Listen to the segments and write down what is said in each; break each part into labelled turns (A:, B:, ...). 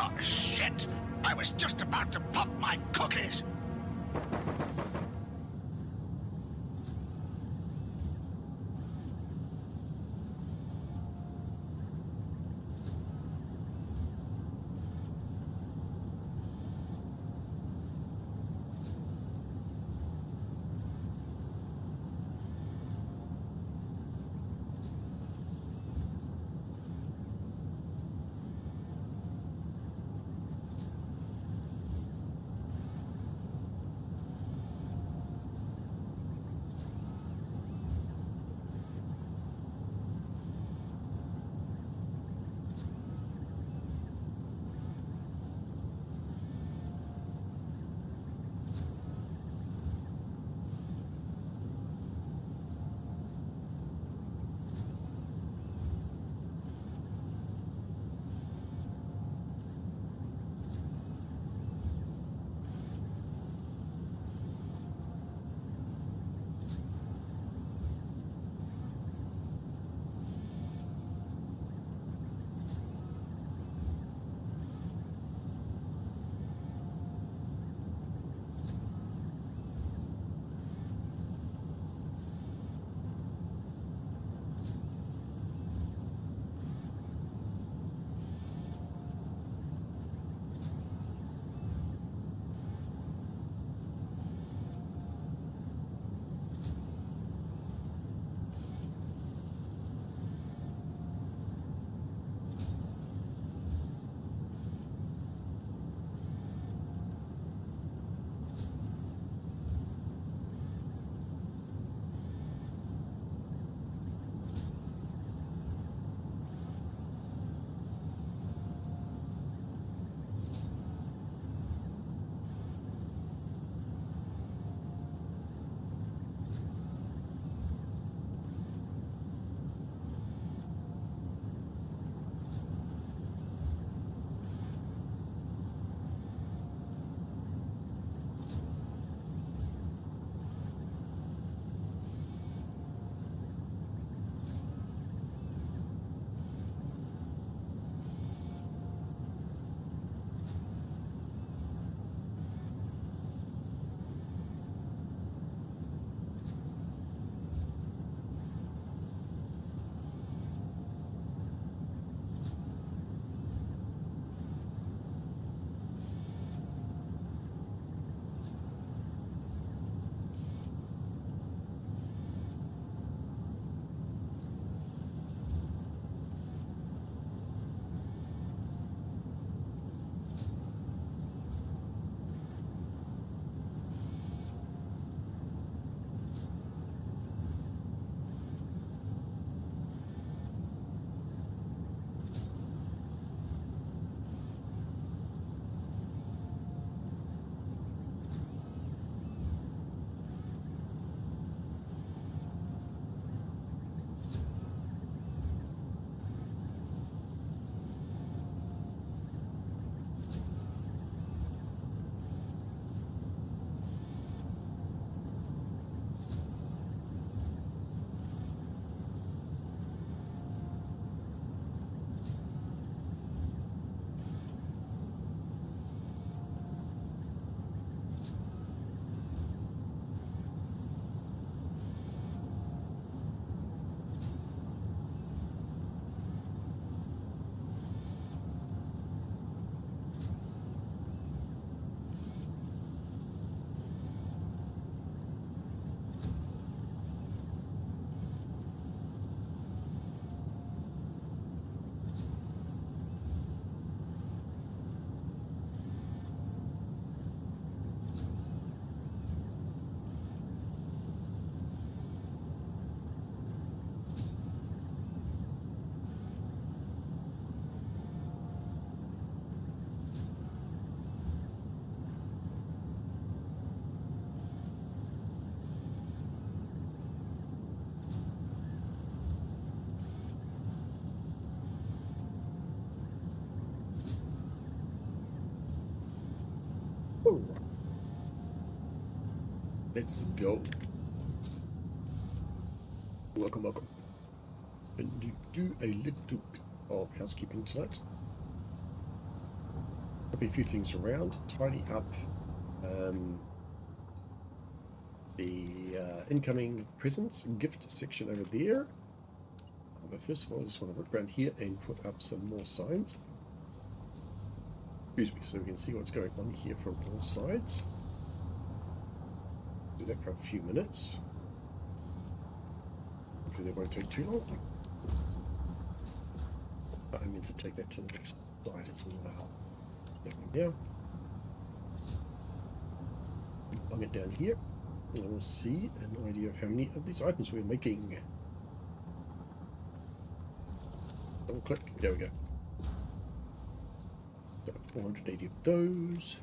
A: Oh, shit! I was just about to pop my cookies!
B: Oh, let's go. Welcome. And do a little bit of housekeeping tonight. Copy a few things around, tidy up the incoming presents and gift section over there. But first of all, I just want to look around here and put up some more signs. Excuse me, so we can see what's going on here from all sides. Do that for a few minutes. Hopefully that won't take too long. But I meant to take that to the next slide as well. There we go. Bung it down here, and we'll see an idea of how many of these items we're making. Double click, there we go. So 480 of those.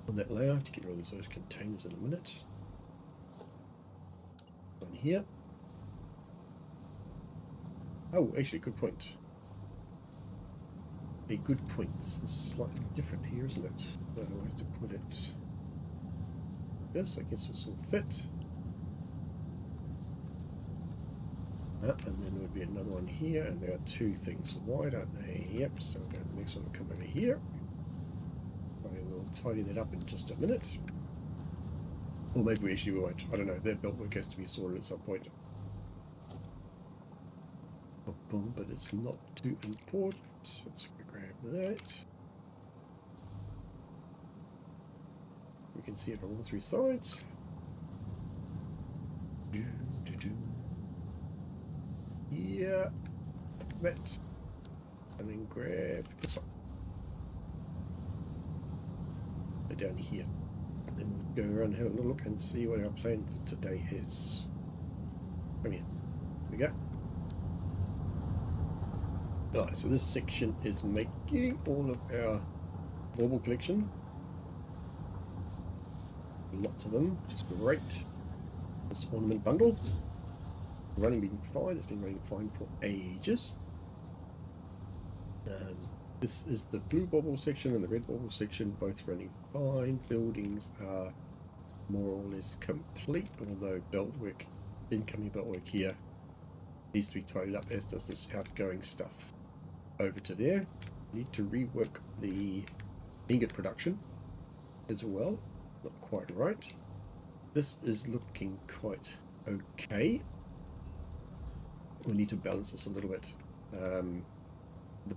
B: On that layout to get rid of those containers in a minute. On here. Oh, actually, good point. A good point. It's slightly different here, isn't it? So I have to put it. This, I guess, this will fit. And then there would be another one here, and there are two things wide, aren't they? Yep, so the next one will come over here. I will tidy that up in just a minute. Or maybe we actually won't. I don't know. That belt work has to be sorted at some point. But it's not too important. Let's grab that. We can see it from all three sides. Yeah, that. And then grab this one. Put it down here. And then we'll go around and have a little look and see what our plan for today is. Come here. Here we go. Alright, so this section is making all of our bauble collection. Lots of them, which is great. This ornament bundle. Running being fine, it's been running fine for ages. This is the blue bauble section and the red bauble section, both running fine. Buildings are more or less complete, although belt work, incoming belt work here, needs to be tidied up, as does this outgoing stuff. Over to there. Need to rework the ingot production as well. Not quite right. This is looking quite okay. We need to balance this a little bit. The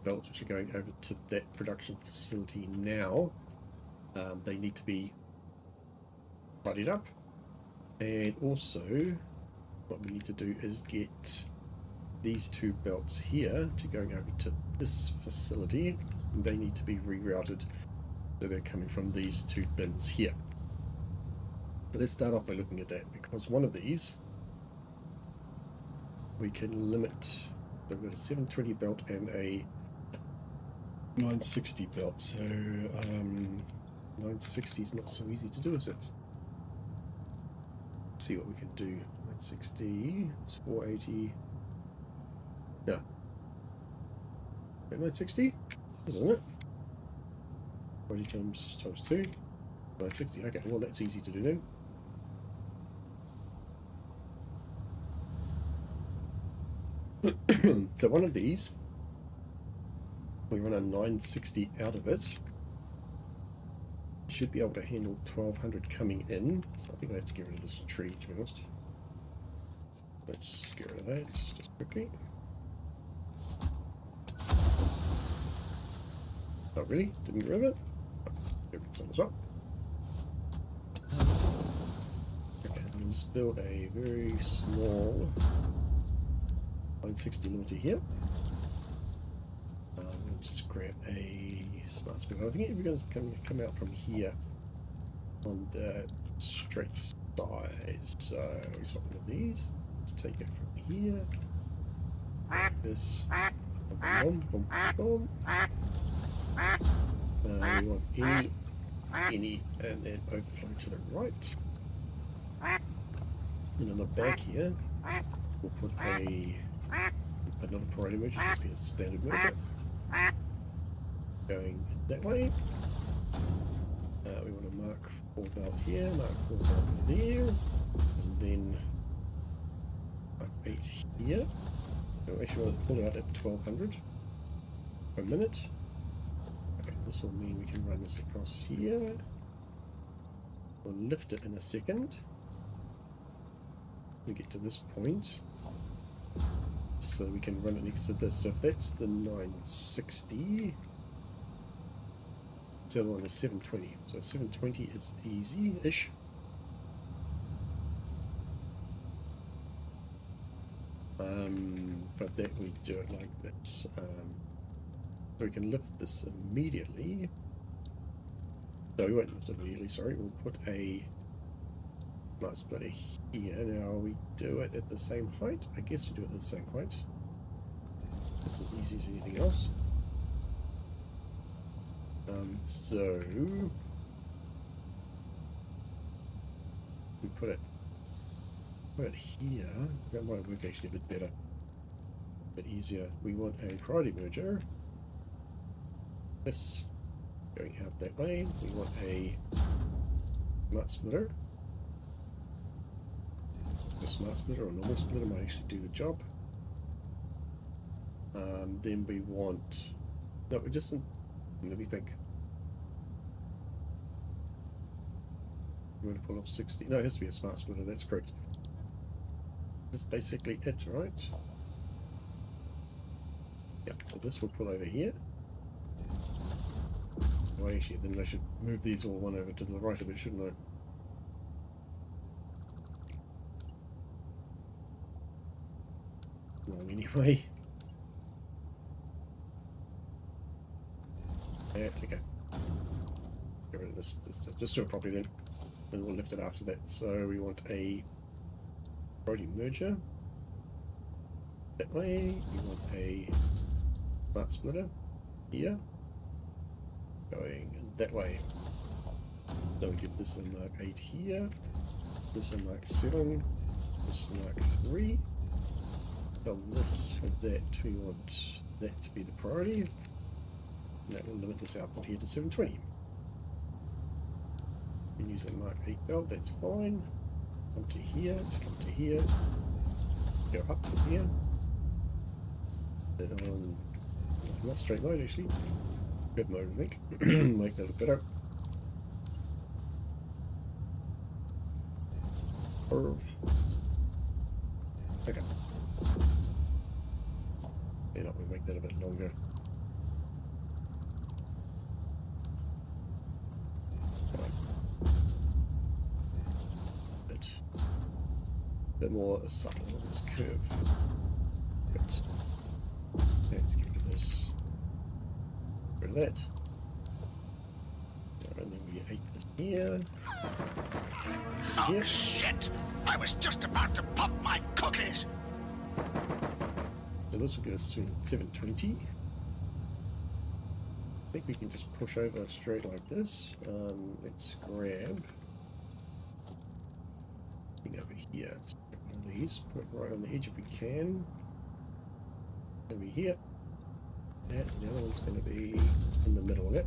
B: belts which are going over to that production facility now, they need to be tidied up. And also, what we need to do is get these two belts here to going over to this facility. They need to be rerouted, so they're coming from these two bins here. So let's start off by looking at that, because one of these we can limit. So we've got a 720 belt and a 960 belt. So 960 is not so easy to do, is it? Let's see what we can do. 960 is 480. No. 960? Isn't it? 40 times 2. 960. Okay, well that's easy to do then. So one of these, we run a 960 out of it. Should be able to handle 1200 coming in. So I think I have to get rid of this tree, to be honest. Let's get rid of that just quickly. Not really, didn't get rid of it. Get rid of some as well. Okay, let's build a very small 960 limiter here. We'll just grab a smart speaker. I think everything's going to come out from here on the straight side. So we swap one of these. Let's take it from here. This. Boom, boom, boom. We want any, and then overflow to the right. And on the back here, we'll put another priority merge, just be a standard merger. Going that way. We want to mark 4 valve here, mark 4 valve there, and then mark 8 here. So we actually want to pull out at 1200 per minute. Okay, This will mean we can run this across here. We'll lift it in a second. We get to this point. So we can run it next to this. So if that's the 960, the other one is 720. So 720 is easy-ish. But that we do it like this. So we can lift this immediately. No, we won't lift it immediately, sorry. We'll put a smart splitter here. Now we do it at the same height. I guess we do it at the same height. Just as easy as anything else. So we put it here. That might work actually a bit better, a bit easier. We want a priority merger. This going out that way. We want a smart splitter. A smart splitter or normal splitter might actually do the job. Then we want. No, we just. Let me think. We're going to pull off 60. No, it has to be a smart splitter. That's correct. That's basically it, right? Yeah. So this will pull over here. Oh, actually, then I should move these all one over to the right a bit, shouldn't I? Well, anyway. There we go. Get rid of this. Just do it properly then. And we'll lift it after that. So we want a priority merger. That way. We want a smart splitter here. Going that way. So we give this a mark 8 here. This a mark 7. This a mark 3. On this and that, we want that to be the priority. And that will limit this output here to 720. We can use a Mark 8 belt, that's fine. Come to here, let's come to here. Go up to here. Not straight line actually. Good mode, I think. Make that a better. Curve. Okay. And we make that a bit longer. Bit more subtle on this curve. But let's get rid of this. Get rid of that. And then we 8 this here.
A: Oh, here. Shit! I was just about to pop my cookies!
B: So this will give us 720. I think we can just push over straight like this. Let's grab over here. Let's grab one of these, put it right on the edge if we can. Over here. And the other one's going to be in the middle of it.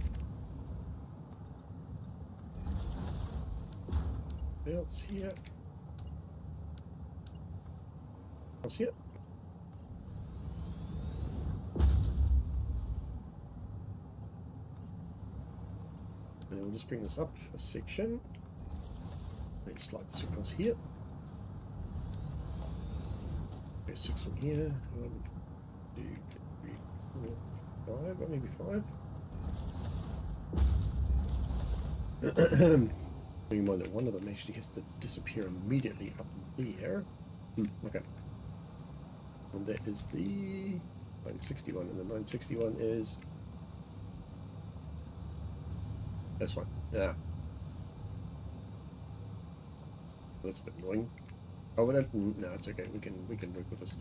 B: Belts here. Across here. And we'll just bring this up a section. Let's slide this across here. There's 6 from here. 1, 2, 3, 4, 5, or maybe 5. Bear in mind that one of them actually has to disappear immediately up there. Okay. And that is the 961, and the 961 is this one. Yeah. That's a bit annoying. Oh, we don't. No, it's okay. We can work with this.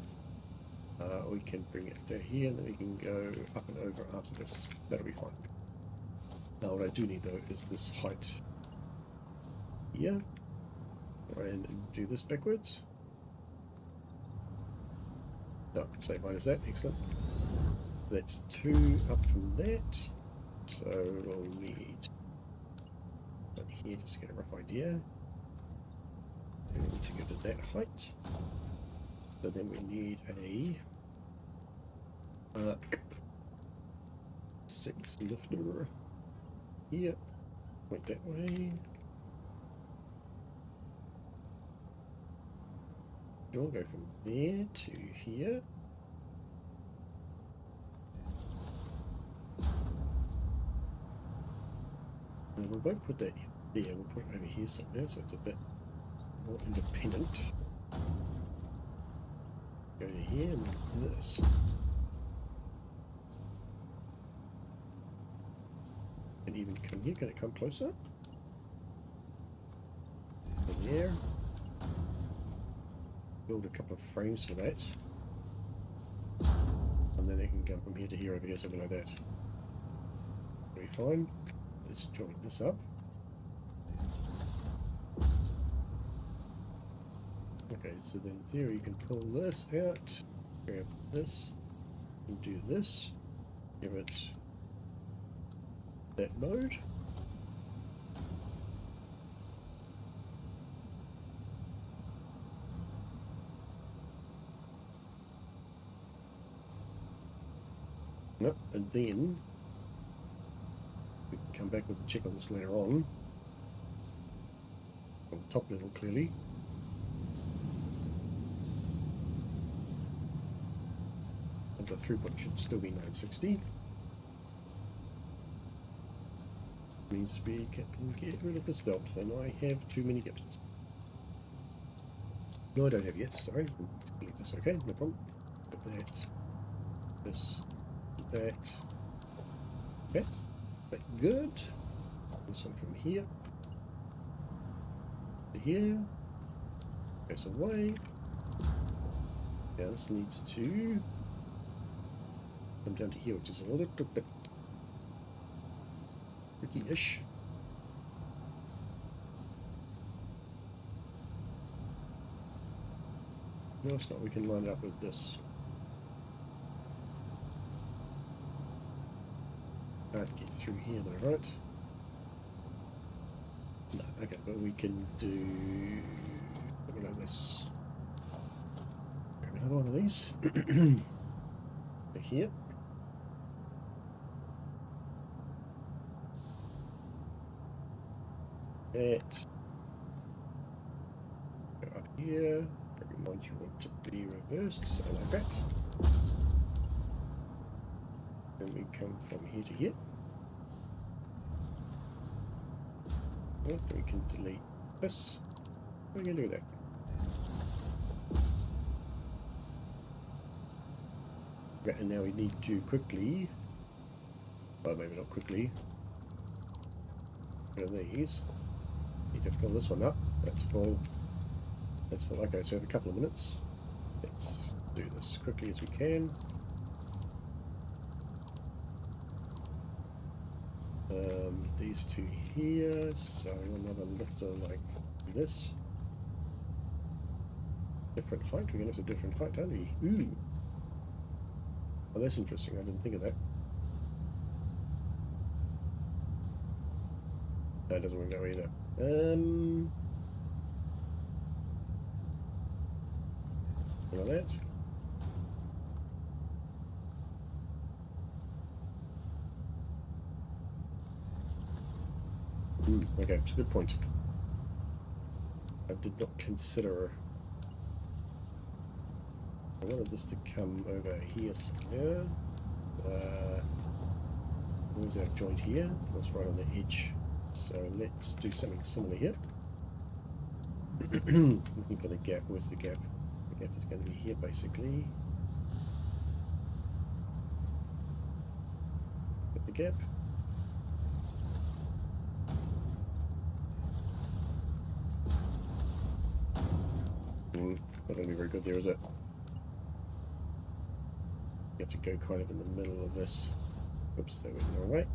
B: We can bring it to here, and then we can go up and over after this. That'll be fine. Now, what I do need though is this height here. And do this backwards. No, say minus that. Excellent. That's 2 up from that. So we'll need one here just to get a rough idea. We need to go to that height. So then we need a 6 lifter. here. Went that way. We'll go from there to here. And we won't put that there, we'll put it over here somewhere so it's a bit more independent. Go to here and this. And even come here, can it come closer? From there. Build a couple of frames for that. And then it can go from here to here over here, something like that. Very fine. Let's join this up. Okay, so then in theory you can pull this out, grab this, and do this. Give it that mode. Nope, and then we can come back and check on this later on the top level clearly. And the throughput should still be 960. Means we can get rid of this belt, and I have too many gifts. No, I don't have yet, sorry. Delete this, okay, no problem. Put that, this, that. Okay, that good. This one from here to here. Goes away. Now this needs to come down to here, which is a little bit tricky-ish. No, it's not. We can line it up with this. Can't get through here though, right? No, okay, but we can do something like this. Grab another one of these. Here. That. Go up here. Bear in mind you want to be reversed, so like that. Then we come from here to here. Well, then we can delete this. We're going to do that. Okay, and now we need to quickly, well maybe not quickly, rid of these. Need to fill this one up. That's full. That's full. Okay, so we have a couple of minutes. Let's do this quickly as we can. These two here, so another lifter like this. Different height, we're going to have a different height, aren't we? Ooh. Oh, that's interesting, I didn't think of that. No, it doesn't work that way either. Like that. Okay, it's a good point. I did not consider. I wanted this to come over here somewhere. Where's our joint here? That's right on the edge. So let's do something similar here. Looking for the gap. Where's the gap? The gap is going to be here basically. Get the gap. Not going to be very good there, is it? You have to go kind of in the middle of this. Oops, that went the wrong way.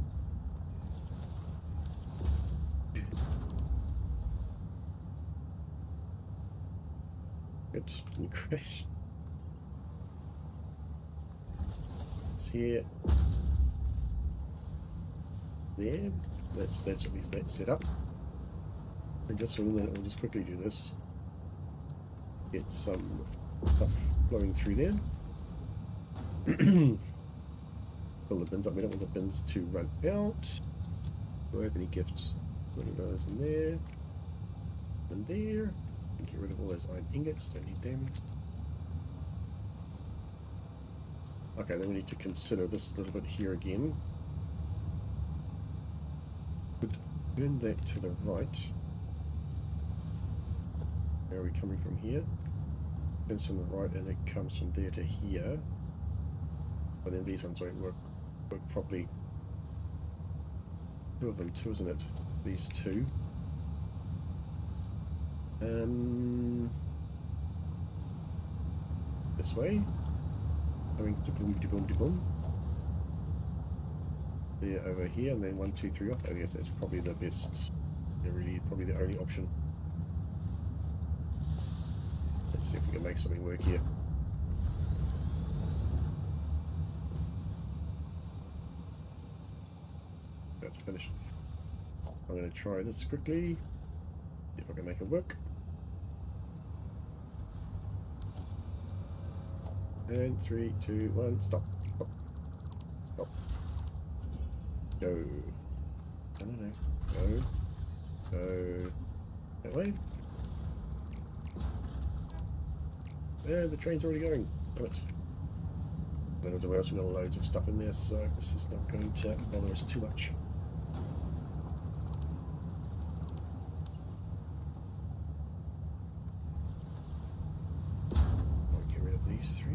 B: Good. You crash. It's here. There. That's at least that set up. And just for a minute, we'll just quickly do this. Get some stuff flowing through there. Fill the bins up. We don't want the bins to run out. Do I have any gifts? One of those in there. And there. And get rid of all those iron ingots, don't need them. Okay, then we need to consider this a little bit here again. Could turn that to the right. Where are we coming from here? Turns from the right and it comes from there to here. But then these ones won't work properly. Two of them, two, isn't it? These two. This way. Going to boom, to boom, to boom. There, over here, and then 1, 2, 3 off. I guess that's probably the best. They're really probably the only option. Let's see if we can make something work here. That's finished. I'm going to try this quickly. See if I can make it work. And 3, 2, 1, stop. Stop. Stop. Go. No. Go. Go. That way. Yeah, the train's already going. Damn it. I don't know what else, we've got loads of stuff in there, so this is not going to bother us too much. I'll get rid of these 3.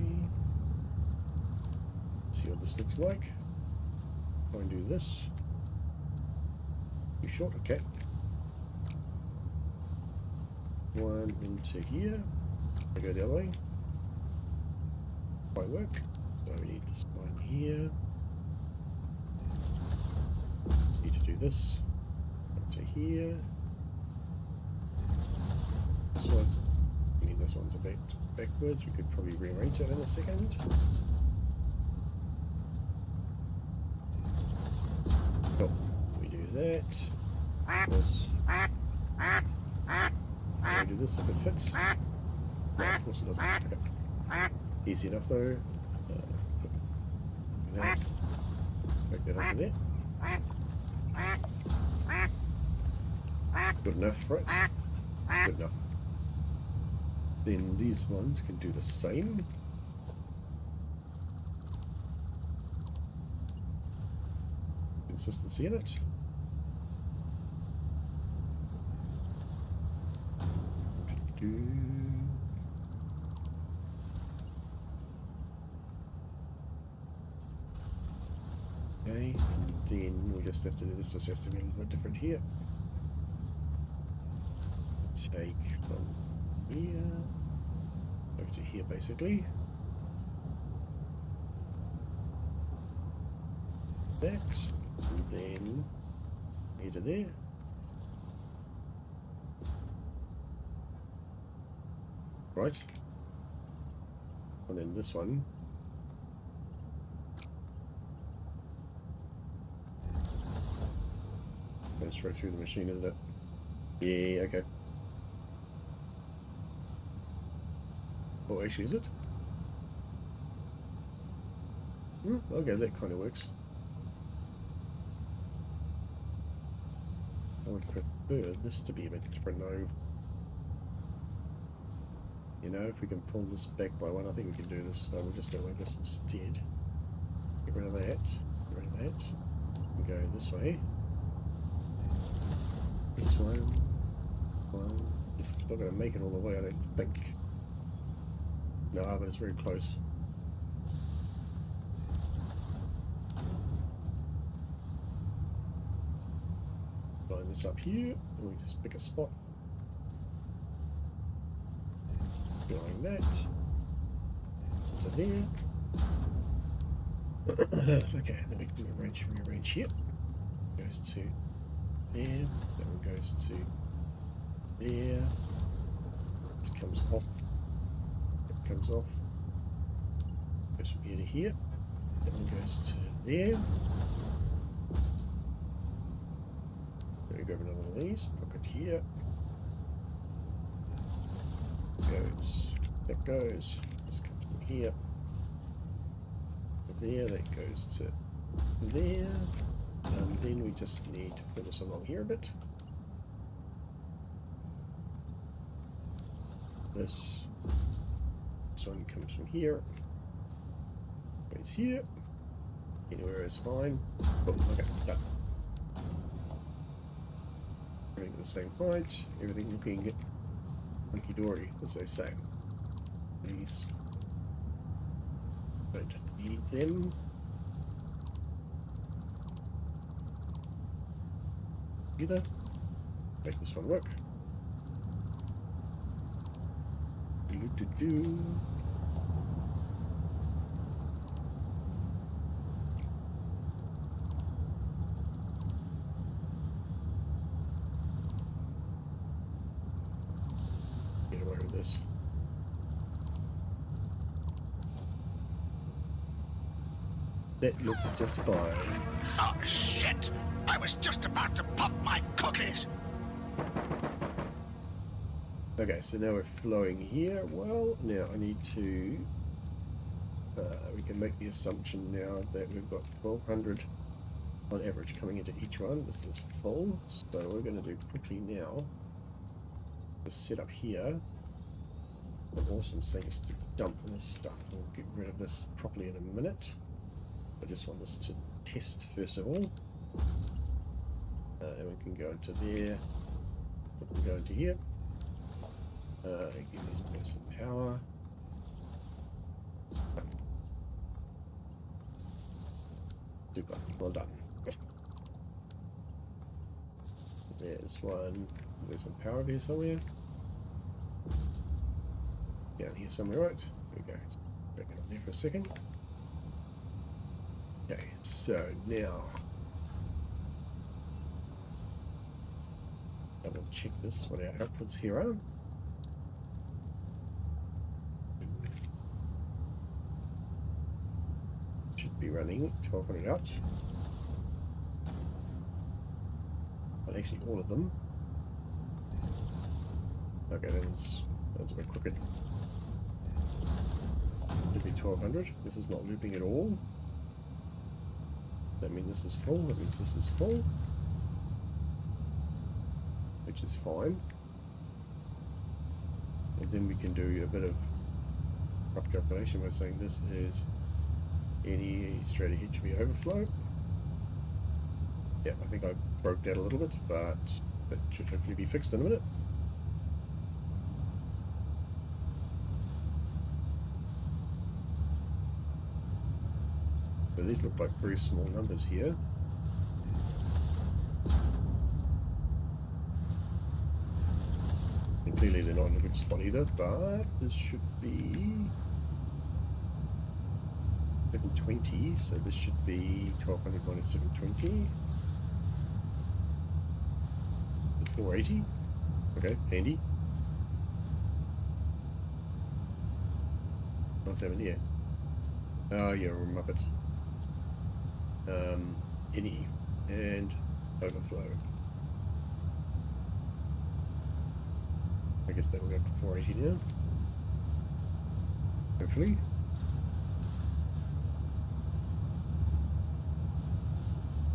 B: See what this looks like. Try and do this. Too short, okay. 1 into here. I go the other way. Might work. So we need this one here. Need to do this. Up to here. This one. I mean, this one's a bit backwards. We could probably rearrange it in a second. Cool. We do that. This. We do this if it fits. No, of course it doesn't. Okay. Easy enough though. That. Make that up in there. Good enough, right? Good enough. Then these ones can do the same. Consistency in it. Okay, then we just have to do this, just has to be a little bit different here. Take from here over to here basically. That, and then here to there. Right. And then this one. Goes straight through the machine, isn't it? Yeah, okay. Oh, actually, is it? Okay, that kind of works. I would prefer this to be a bit different though. You know, if we can pull this back by 1, I think we can do this. So we'll just do it like this instead. Get rid of that. Get rid of that. And go this way. This one. This is not going to make it all the way, I don't think. No, but it's very close. Line this up here, and we just pick a spot. Going that to there. Okay, then we can rearrange here. Goes to there. That one goes to there. This comes off. That comes off. Goes from here to here. That one goes to there. Then we grab another one of these. Put it here. Goes. That goes. This comes from here. To there. That goes to there. And then we just need to pull this along here a bit. This one comes from here. It's here. Anywhere is fine. Oh, okay, done. Everything the same height. Everything looking hunky-dory, as they say. These don't need them. Either. Make this one work. Do-do-do. Get away with this. That looks just fine.
A: Oh, shit! I was just about to pop my cookies!
B: Okay, so now we're flowing here. Well, now I need to... we can make the assumption now that we've got 1200 on average coming into each one. This is full, so we're going to do quickly now. Just set up here. Some awesome things to dump this stuff. We'll get rid of this properly in a minute. I just want this to test first of all. And we can go into there. We can go into here. Give this person power. Super. Well done. There's one. Is there some power here somewhere? Down here somewhere, right? There we go. Back up there for a second. Okay, so now double check this, what our outputs here are. Should be running 1200 out. But actually all of them. Okay, that's a bit crooked. Should be 1200. This is not looping at all. That means this is full, that means this is full. Which is fine. And then we can do a bit of rough calculation by saying this is any straight ahead should be overflow. Yeah, I think I broke that a little bit, but that should hopefully be fixed in a minute. So these look like very small numbers here. And clearly they're not in a good spot either, but this should be 720, so this should be 1200 minus 720. It's 480. Okay, handy. 170, yeah. Oh, yeah, Muppet. Any and overflow. I guess that will go up to 480 now. Hopefully.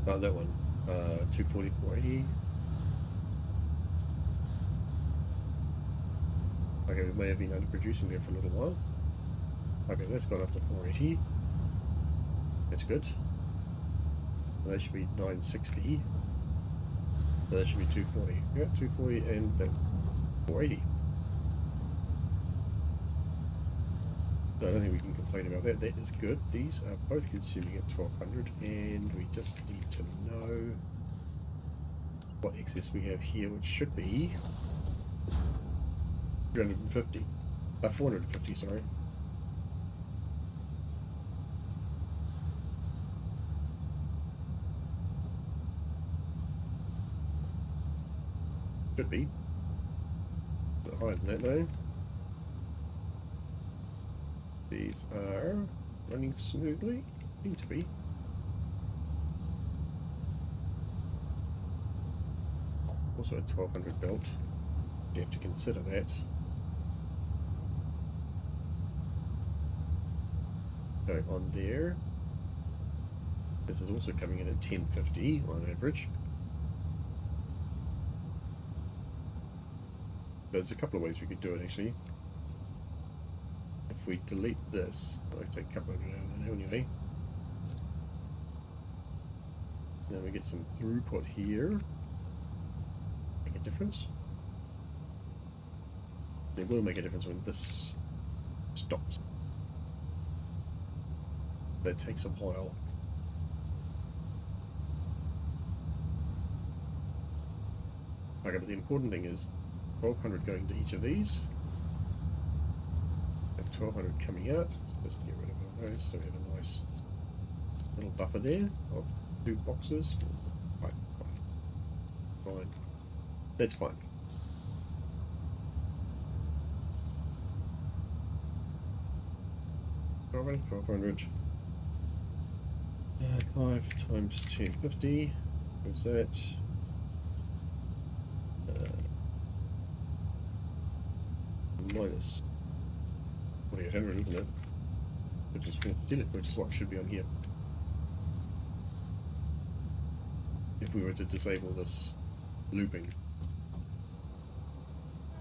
B: Oh, that one. 240, 480. Okay, we may have been underproducing there for a little while. Okay, that's gone up to 480. That's good. That should be 960. So that should be 240. Yeah, 240 and then 480. So I don't think we can complain about that. That is good. These are both consuming at 1200, and we just need to know what excess we have here, which should be 350. 450, sorry. Should be. A bit higher than that though. These are running smoothly. Seem to be. Also a 1200 belt. You have to consider that. Going on there. This is also coming in at 1050 on average. There's a couple of ways we could do it actually. If we delete this, I'll take a couple of hundred out of it anyway. Then we get some throughput here. Make a difference. It will make a difference when this stops. That takes a while. Okay, but the important thing is 1200 going to each of these. And 1200 coming out. Let's get rid of all those so we have a nice little buffer there of 2 boxes. Right, fine. Fine. That's fine. $1200, 1200. 5 times 1050. What's that? Minus 4800, isn't it? Which is 450, which is what should be on here. If we were to disable this looping.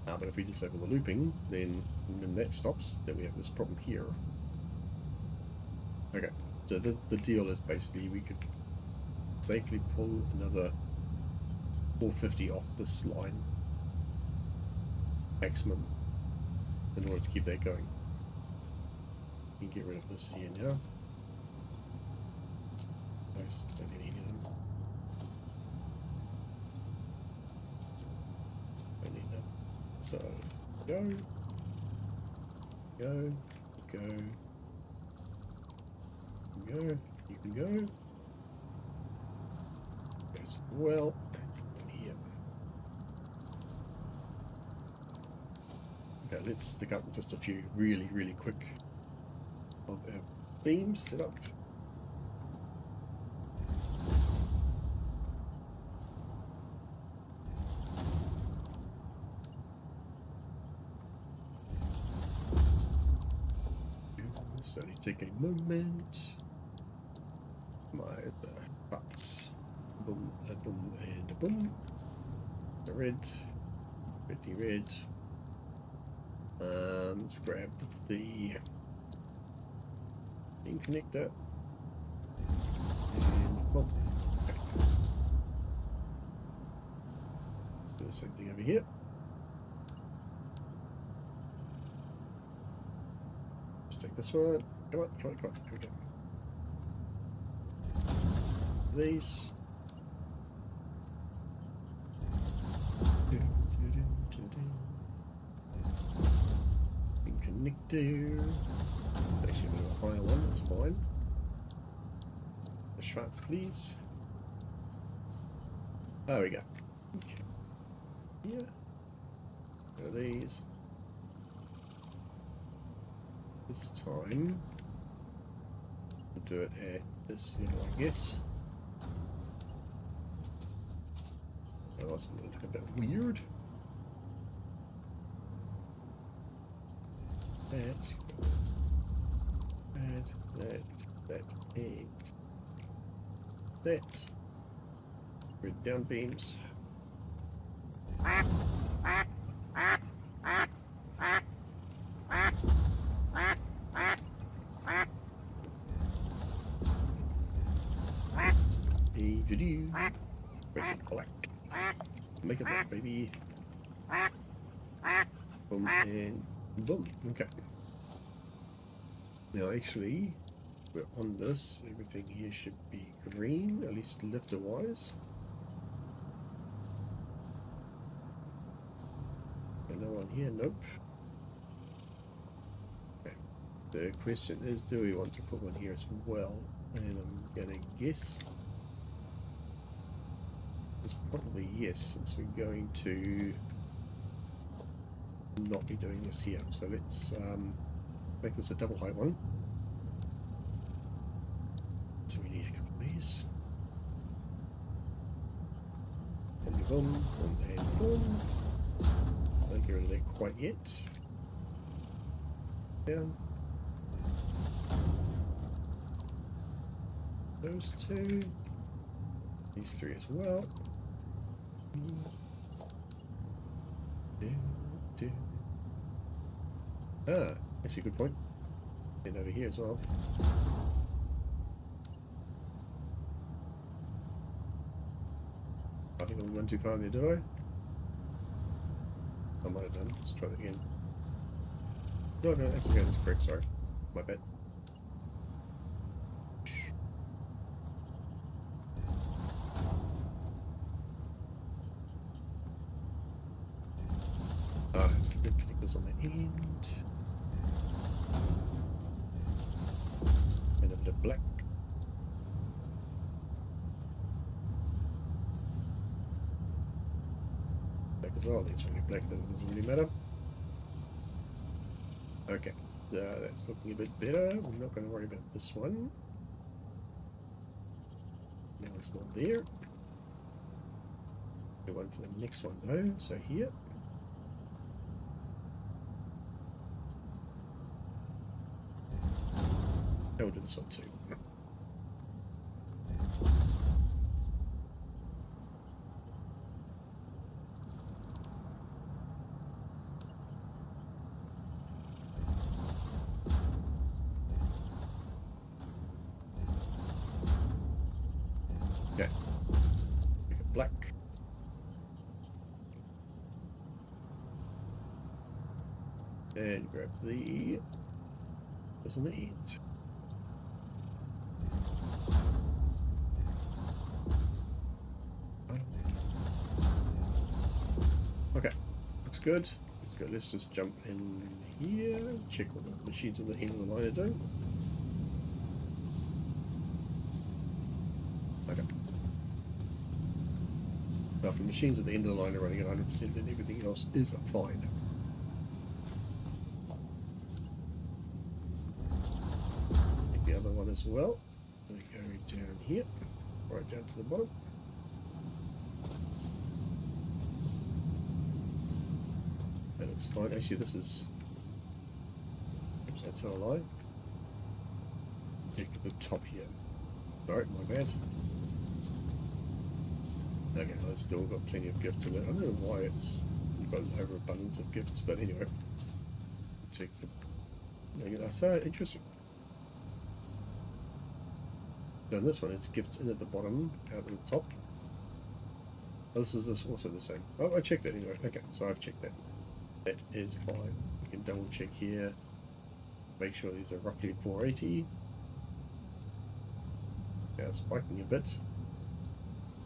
B: But if we disable the looping, then when that stops, then we have this problem here. Okay, so the deal is basically we could safely pull another 450 off this line maximum in order to keep that going. You can get rid of this here now. Nice, don't need any of them. Don't need them. So go, go, go, go, you can go. Goes well. Here. Okay, let's stick up just a few really quick of our beams set up. So you take a moment. My butts. Boom, a boom, and a boom. The red. Reddy red. Let's grab the pin connector. And boom. Okay. Do the same thing over here. Take this one. Come on, come on, come on. Here we go. These. Pin connector. Actually, a bit of a higher one, that's fine. The shaft, please. There we go. Okay. Here. There are these. This time, we'll do it at this level, I guess. Otherwise, I'm going to look a bit weird. That, and that. Red down beams. Red and black. Make it black, baby. Boom and boom. Okay. Now, actually, we're on this. Everything here should be green, at least lifter-wise. No one here. Nope. Okay. The question is, do we want to put one here as well? And I'm gonna guess. It's probably yes, since we're going to not be doing this here. So let's make this a double height one. So we need a couple of these. Boom, boom, boom, and boom. Don't get rid of that quite yet. Down. those two. These three as well. Ah, actually, good point. And over here as well. I think I went too far there, did I? I might have done. Let's try that again. No, that's okay. That's correct. Sorry, my bad. Some good connectors on the end. And a bit of black. Black as well. These are really black. That doesn't really matter. Okay, that's looking a bit better. We're not going to worry about this one. Now it's not there. The one for the next one though. So here. We'll do this one too. Okay. Make it black. And grab the this on the end. Okay, looks good. Let's go. Let's just jump in here. Check what the machines at the end of the line are doing. Okay. Now, if the machines at the end of the line are running at 100%, then everything else is fine. Take the other one as well. We go down here, right down to the bottom. That looks fine. Actually, this is. Oops, I tell a lie. Check the top here. Sorry, my bad. Okay, I've still got plenty of gifts in it. I don't know why it's got an overabundance of gifts, but anyway. Check the. That's interesting. So in this one, it's gifts in at the bottom, out at the top. Oh, this is also the same. Oh, I checked that anyway. Okay, so I've checked that. That is fine. You can double check here. Make sure these are roughly at 480. Now spiking a bit.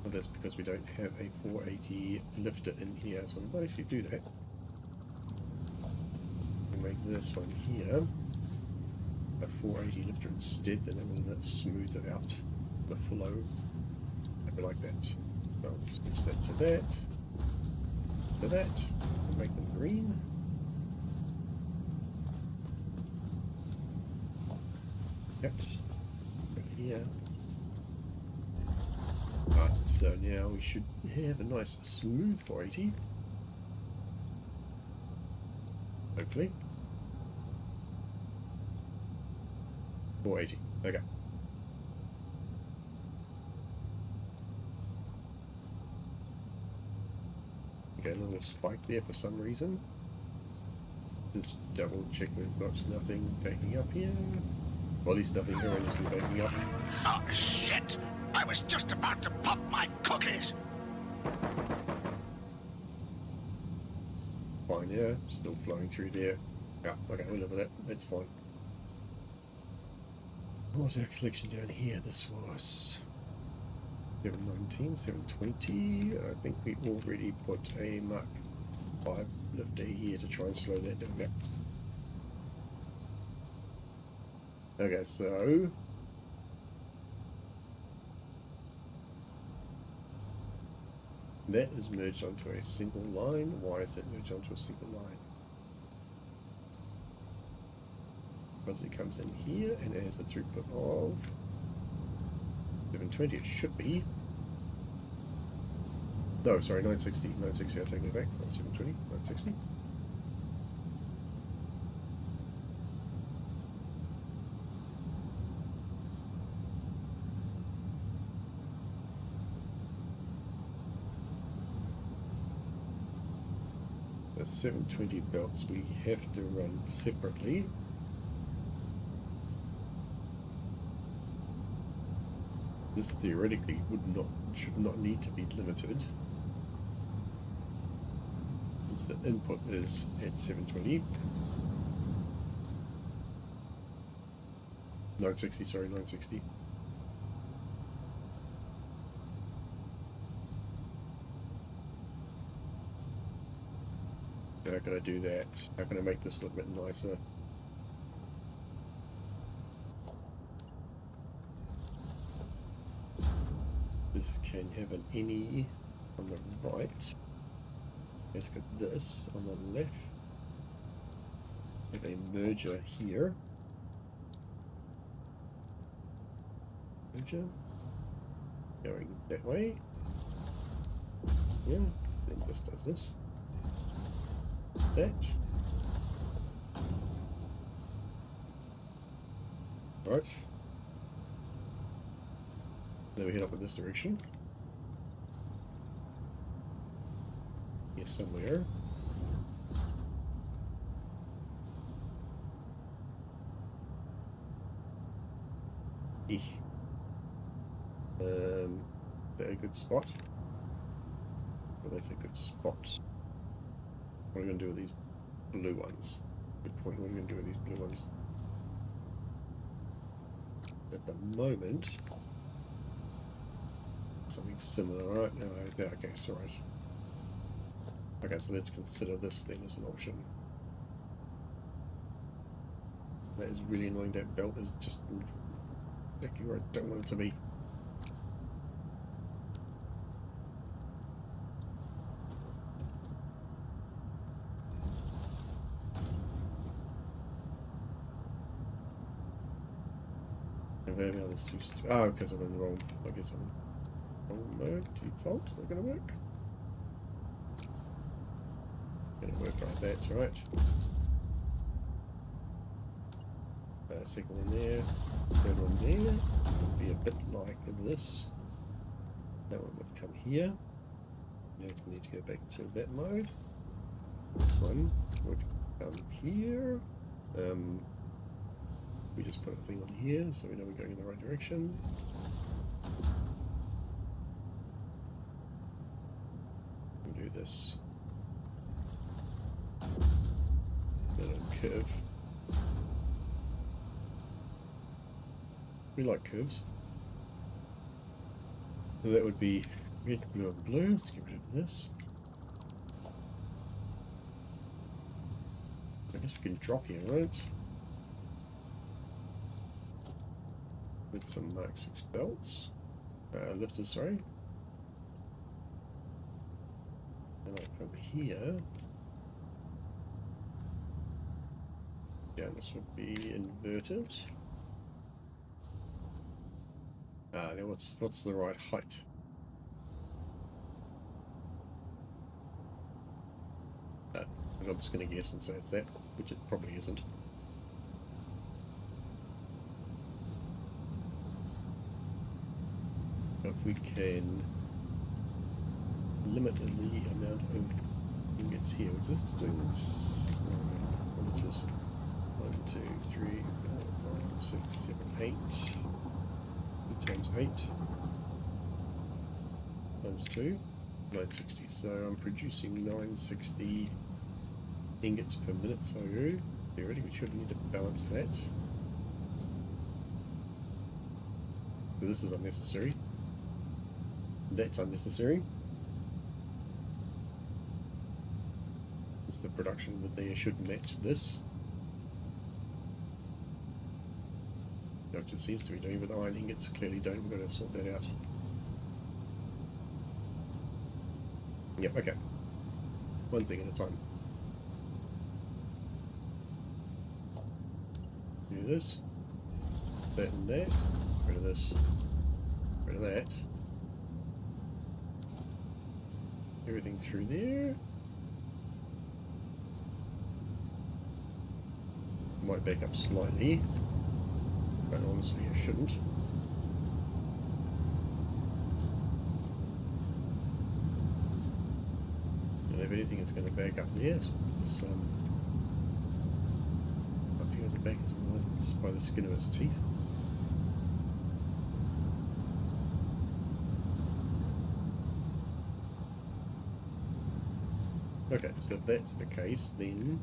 B: Well, that's because we don't have a 480 lifter in here, so we might actually do that. We make this one here a 480 lifter instead, then it will smooth it out the flow. Maybe like that. So I'll switch that to that. To that. Make them green. Yep. Go here. Right, so now we should have a nice smooth 480. Hopefully. 480. Okay. Okay, a little spike there for some reason. Just double check we've got nothing backing up here. Well, at least nothing horrendously backing up.
A: Oh, shit! I was just about to pop my cookies!
B: Fine, yeah. Still flowing through there. Yeah, okay, we'll live with that. That's fine. What was our collection down here? This was 719, 720. I think we already put a Mark 5 lifter here to try and slow that down now. Okay, so that is merged onto a single line. Why is that merged onto a single line? Because it comes in here and it has a throughput of 720. It should be. No, sorry, 960. 960, I'll take that back. Not 720, 960. the 720 belts we have to run separately. This theoretically should not need to be limited. Since the input is at 720. 960, sorry, 960. How can I do that? How can I make this look a bit nicer? This can have an any on the right. Let's get this on the left. Have a merger here. Merger. Going that way. Yeah, then this does this. That. Right. Then we head up in this direction. Here somewhere. Is that a good spot? Well, that's a good spot. What are we going to do with these blue ones? Good point. What are we going to do with these blue ones? At the moment, something similar, right? No, okay, it's alright. Okay, so let's consider this thing as an option. That is really annoying. That belt is just exactly where I don't want it to be. Maybe I'll just do. Oh, because I'm in the wrong. I guess I'm in wrong mode. Default. Is that going to work? Going to work like that, right? Second one there. Third one there. Would be a bit like this. That one would come here. Now we need to go back to that mode. This one would come here. We just put a thing on here so we know we're going in the right direction. We'll do this. Then on curve. We like curves. So that would be red, blue, and blue. Let's get rid of this. I guess we can drop here, right? With some Mark 6 belts. Lifters, sorry. And like over here. Yeah, this would be inverted. Now what's the right height? I'm just going to guess and say it's that, which it probably isn't. If we can limit the amount of ingots here, which is doing this. What is this? 1, 2, 3, 4, 5, 6, 7, 8. 2 times 8 times 2, 960. So I'm producing 960 ingots per minute. So theoretically, we should need to balance that. So this is unnecessary. That's unnecessary. It's the production that they should match this. Which it seems to be doing, but iron ingots clearly don't. We've got to sort that out. Yep, okay. One thing at a time. Do this. That and that. Rid of this. Rid of that. Everything through there. Might back up slightly, but honestly I shouldn't. And if anything, it's going to back up there. So it's up here at the back as well, just by the skin of its teeth. Okay, so if that's the case, then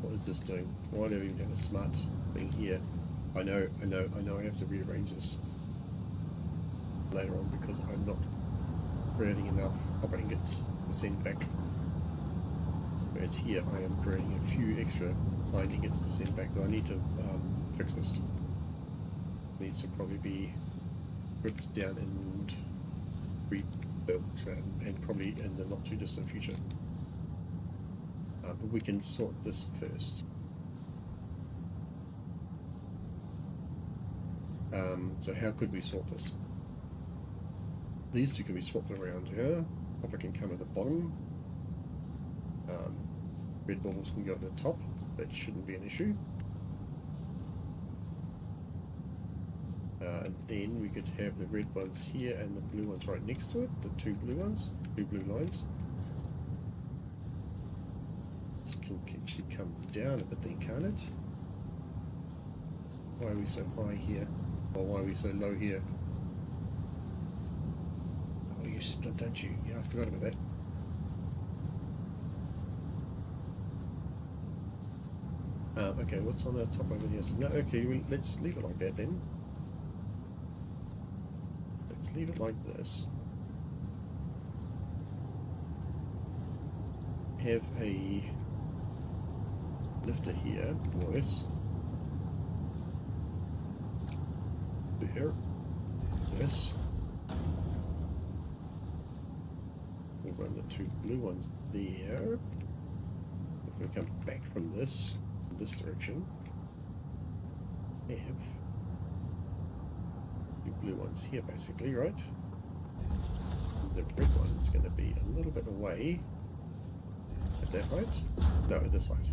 B: what is this doing? Why do we even have a smart thing here? I know I have to rearrange this later on because I'm not creating enough copper ingots to send back. Whereas here I am creating a few extra iron ingots to send back. But I need to fix this. It needs to probably be ripped down and rebuilt, and probably in the not too distant future. But we can sort this first. So how could we sort this? These two can be swapped around here. Copper can come at the bottom. Red baubles can go at the top. That shouldn't be an issue. And then we could have the red ones here and the blue ones right next to it. The two blue ones, two blue lines. This can actually come down a bit then, can't it? Why are we so high here? Or why are we so low here? Oh, you split, don't you? Yeah, I forgot about that. Okay, what's on the top over here? No, okay, let's leave it like that then. Let's leave it like this. Have a lifter here, more or less. There. This. We'll run the two blue ones there. If we come back from this direction, have two blue ones here basically, right? The red one's going to be a little bit away. At that height? No, at this height.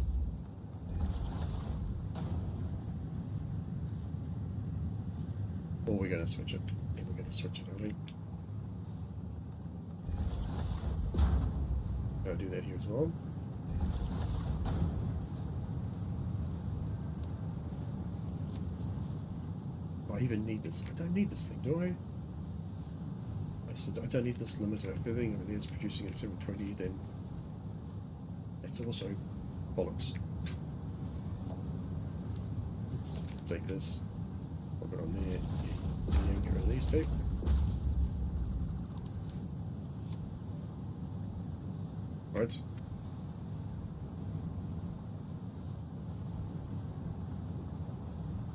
B: Or we're going to switch it. Yeah, we're going to switch it, aren't we? I'll do that here as well. I even need this. I don't need this thing, do I? I said I don't need this limiter. If everything over there is producing at 720, then that's also bollocks. Let's take this, pop it on there, and get rid of these two. Right.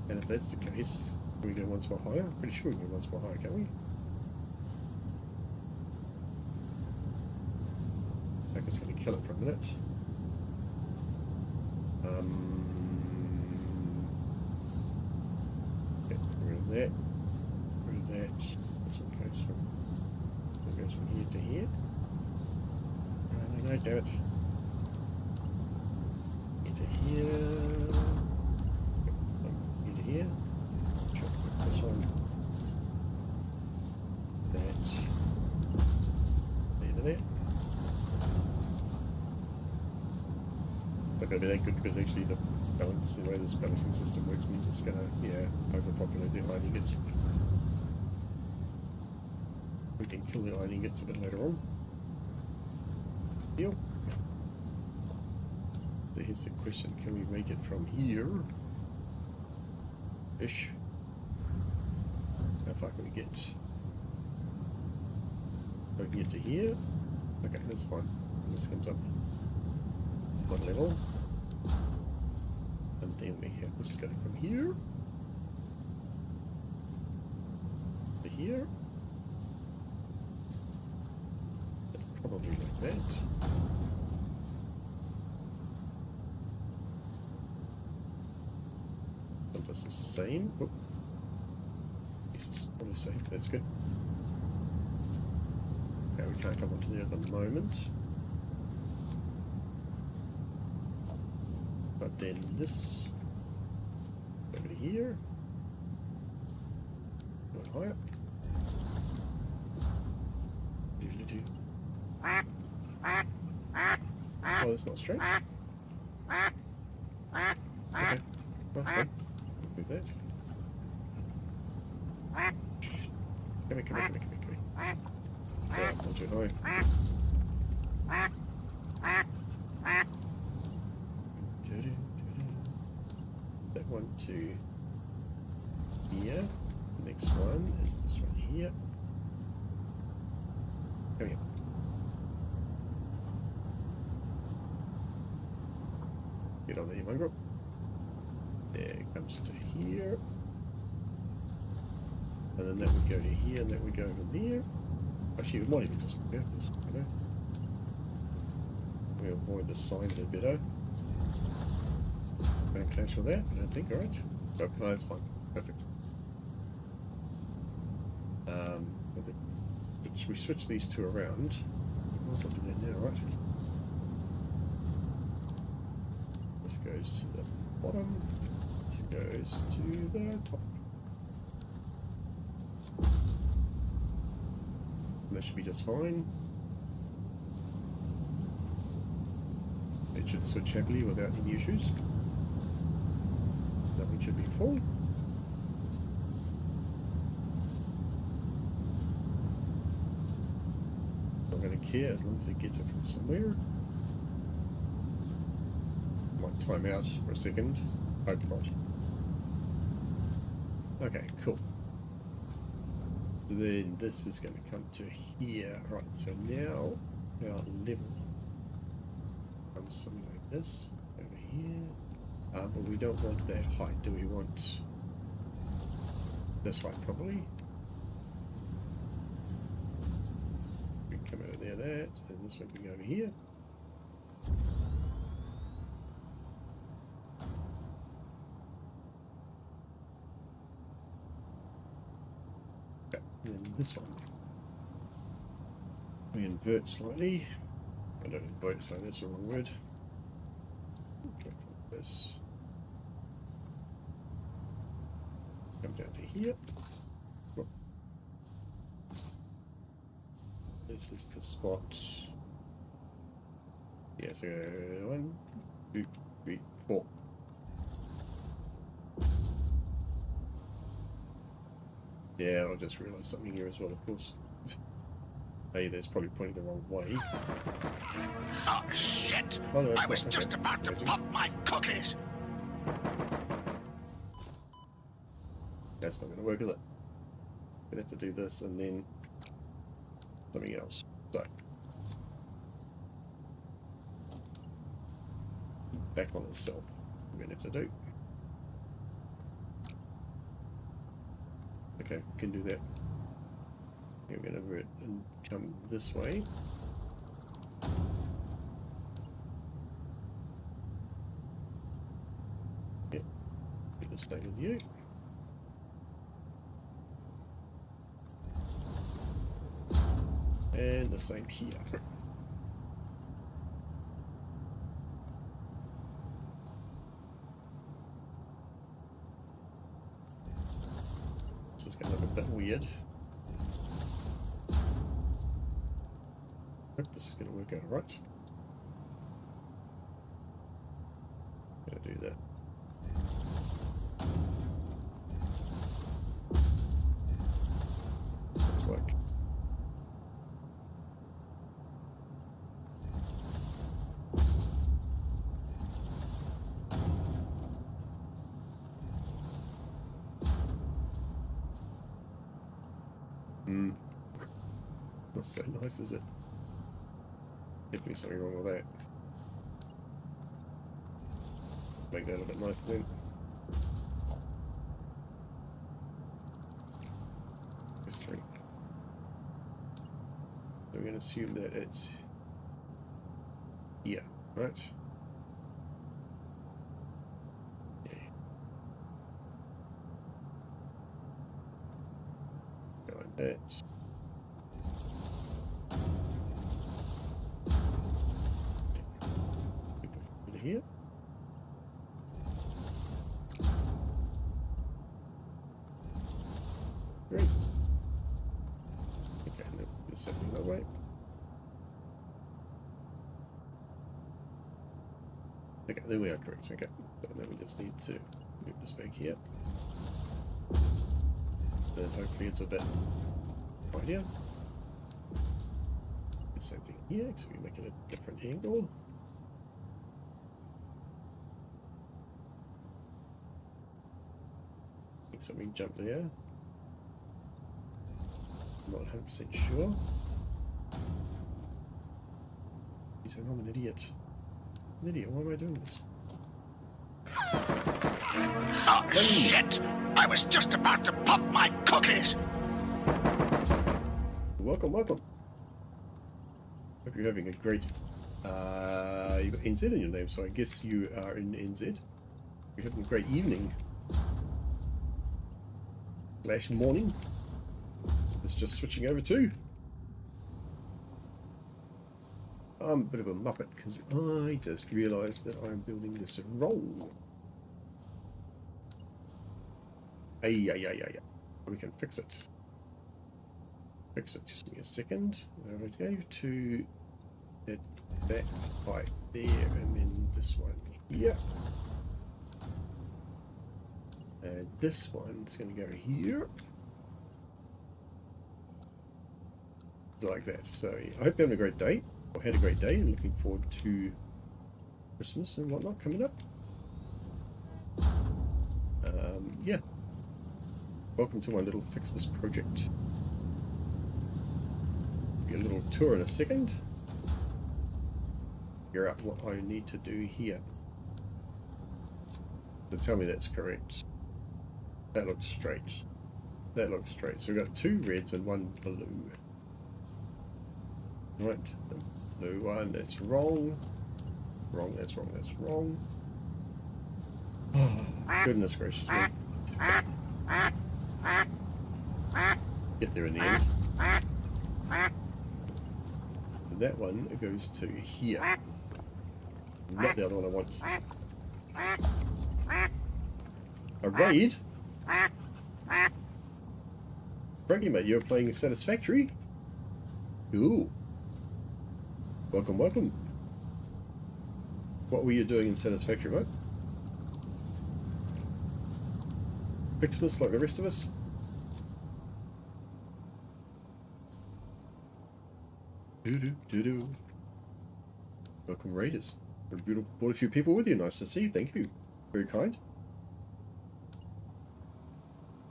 B: And if that's the case, can we go one spot higher? I'm pretty sure we can go one spot higher, can't we? I think it's going to kill it for a minute. Okay, let's get rid of that. Rid of that. This one goes from here to here. No, damn it. Here to here. Here to here. This one. That. There to there. Not going to be that good because actually the balance, the way this balancing system works means it's going to, yeah, overpopulate the iron ingots. We can kill the iron ingots a bit later on. Deal. So here's the question, can we make it from here? Ish. How far can we get? We can get to here. Okay, that's fine. This comes up one level. And then we have this going from here to here. Probably like that. And that's the same. Oh. Jesus, what is safe? That's good. Okay, we can't come onto there at the moment. But then this over to here. Go higher. Oh, that's not straight. Okay, that's fine. Do that. Come here, come here, come here, come here, come here. Yeah, not too high. That one to here. The next one is this one here. Come here. Get on there, mongrel. There it comes to here. And then that would go to here, and that would go over there. Actually, we might even just go this, you know. We'll avoid the signs a bit, oh. Don't clash with that, I don't think, alright? Oh, no, that's fine. Perfect. We switch these two around. What's up to that now, right? This goes to the bottom. This goes to the top. And that should be just fine. It should switch happily without any issues. Nothing should be full. Not going to care as long as it gets it from somewhere. Might time out for a second. Hope not. Okay, cool. Then this is going to come to here. Right, so now our level comes something like this over here. But we don't want that height. Do we want this height probably? We can come over there, that, and this one can go over here. Okay, and then this one. We invert slightly. I don't invert, so that's the wrong word. Okay, this. Come down to here. Whoop. This is the spot. Yeah, so 1, 2, 3, 4. Yeah, I just realised something here as well, of course. Hey, that's probably pointing the wrong way.
A: Oh, shit!
B: Oh, no,
A: I was
B: not.
A: just
B: Okay.
A: about to pop my cookies!
B: That's not going to work, is it? We'd have to do this and then something else. So, back on itself. We're going to have to do. Okay, we can do that. We're going to invert and come this way. Yep. Get the stay with you. And the same here. This is going to look a bit weird. Hope this is going to work out right. Going to do that. Looks like. Not so nice, is it? Definitely something wrong with that. Make that a bit nicer then. History. So we're going to assume that it's here, right? Yeah. Go like that. Here. Great. Okay, now do something that way. Okay, there we are, correct. Okay, so then we just need to move this back here. Then hopefully it's a bit right here. The same thing here, so we make it a different angle. I think something jumped there. I'm not 100% sure. He said, I'm an idiot. An idiot, why am I doing this?
A: Oh, shit! I was just about to pop my cookies!
B: Welcome, welcome. Hope you're having a great... you've got NZ in your name, so I guess you are in NZ. You're having a great evening. / morning. It's just switching over to... I'm a bit of a muppet because I just realised that I'm building this wrong. Ay. We can fix it. Fix it. Just give me a second. We're going to get that right there, and then this one here. And this one's going to go here. Like that. So I hope you're having a great day. Or had a great day, and looking forward to Christmas and whatnot coming up. Yeah. Welcome to my little Ficsmas project. Give you a little tour in a second. Figure out what I need to do here. So tell me that's correct. That looks straight. That looks straight. So we've got 2 reds and 1 blue. Right. Blue one, that's wrong. Wrong, that's wrong, that's wrong. Oh, goodness gracious me. Get there in the end. And that one goes to here. Not the other one I want. A raid? Frankie, mate, you're playing Satisfactory? Ooh. Welcome, welcome. What were you doing in Satisfactory, mate? Ficsmas like the rest of us? Doo-doo. Welcome, Raiders. Brought a few people with you. Nice to see you. Thank you. Very kind.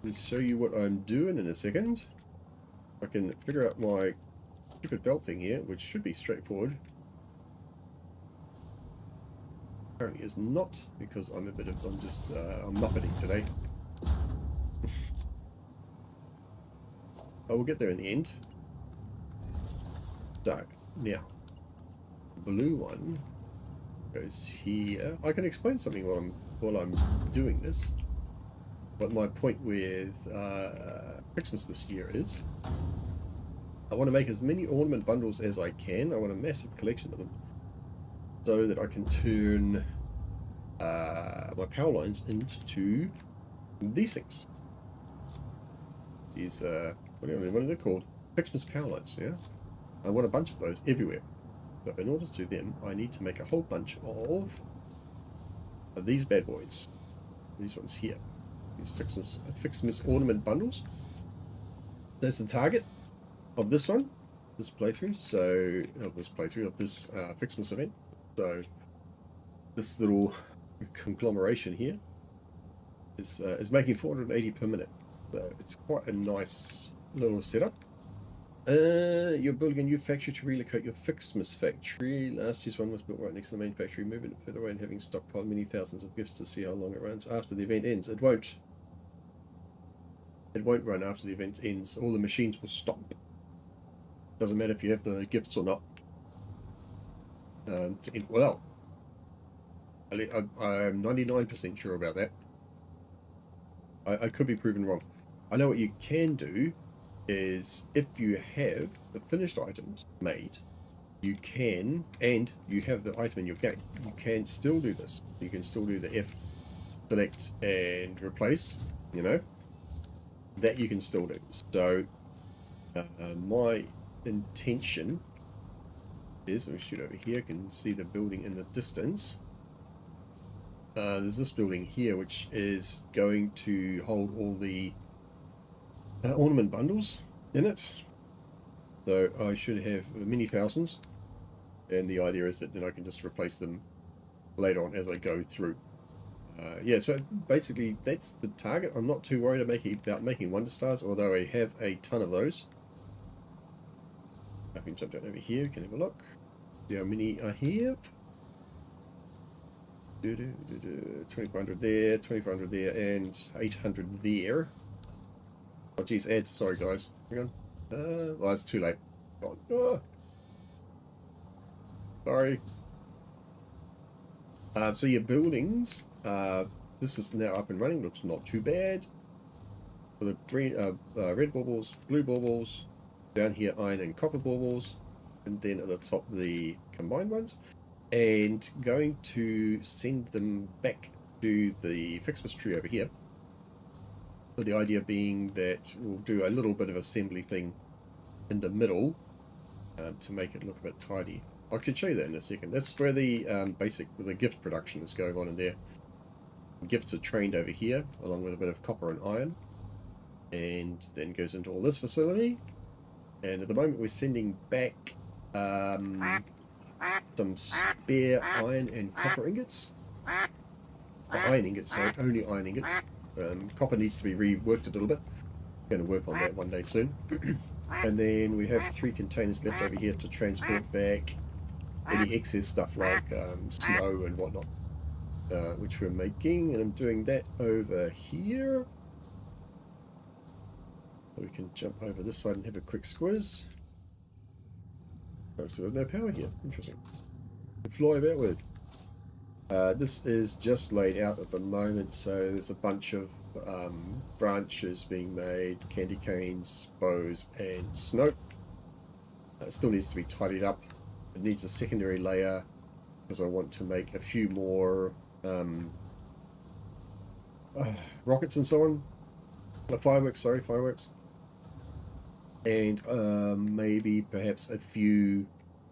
B: I'll show you what I'm doing in a second. I can figure out my stupid belt thing here, which should be straightforward. Apparently is not, because I'm I'm muppeting today. I will get there in the end. So, now, blue one goes here. I can explain something while I'm doing this. What my point with Christmas this year is. I want to make as many ornament bundles as I can. I want a massive collection of them, so that I can turn my power lines into these things. These, what are they called? Ficsmas power lines, yeah? I want a bunch of those everywhere. So in order to do them, I need to make a whole bunch of these bad boys. These ones here. These Ficsmas ornament bundles. That's the target of this one, this playthrough. So, of this Ficsmas event. So, this little conglomeration here is making 480 per minute. So it's quite a nice little setup. You're building a new factory to relocate your Ficsmas factory. Last year's one was built right next to the main factory. Moving it further away and having stockpiled many thousands of gifts to see how long it runs after the event ends. It won't. It won't run after the event ends. All the machines will stop. Doesn't matter if you have the gifts or not. Well, I'm 99% sure about that. I could be proven wrong. I know what you can do is, if you have the finished items made, you can, and you have the item in your game, you can still do this. You can still do the F, select and replace, you know, that you can still do. So my intention is, let me shoot over here, I can see the building in the distance. there's this building here which is going to hold all the ornament bundles in it. So I should have many thousands, and the idea is that then I can just replace them later on as I go through. Yeah, so basically that's the target. I'm not too worried about making Wonder Stars, although I have a ton of those. I can jump down over here, we can have a look. See how many I have. 2,500 there, 2,500 there, and 800 there. Oh geez, ads, sorry guys. Hang on. Well, it's too late. Oh, sorry. So your buildings, this is now up and running, looks not too bad. For the green, red baubles, blue baubles, down here iron and copper baubles, and then at the top the combined ones. And going to send them back to the Ficsmas tree over here. So the idea being that we'll do a little bit of assembly thing in the middle to make it look a bit tidy. I can show you that in a second. That's where the the gift production is going on in there. Gifts are trained over here, along with a bit of copper and iron, and then goes into all this facility. And at the moment, we're sending back some spare iron and copper ingots. Iron ingots, sorry, only iron ingots. Copper needs to be reworked a little bit. Going to work on that one day soon. And then we have 3 containers left over here to transport back any excess stuff like snow and whatnot, which we're making, and I'm doing that over here. So we can jump over this side and have a quick squiz. Oh, so there's no power here. Interesting. To fly about with. This is just laid out at the moment, so there's a bunch of branches being made, candy canes, bows, and snow. It still needs to be tidied up. It needs a secondary layer because I want to make a few more rockets and so on. Fireworks, sorry, fireworks. And maybe perhaps a few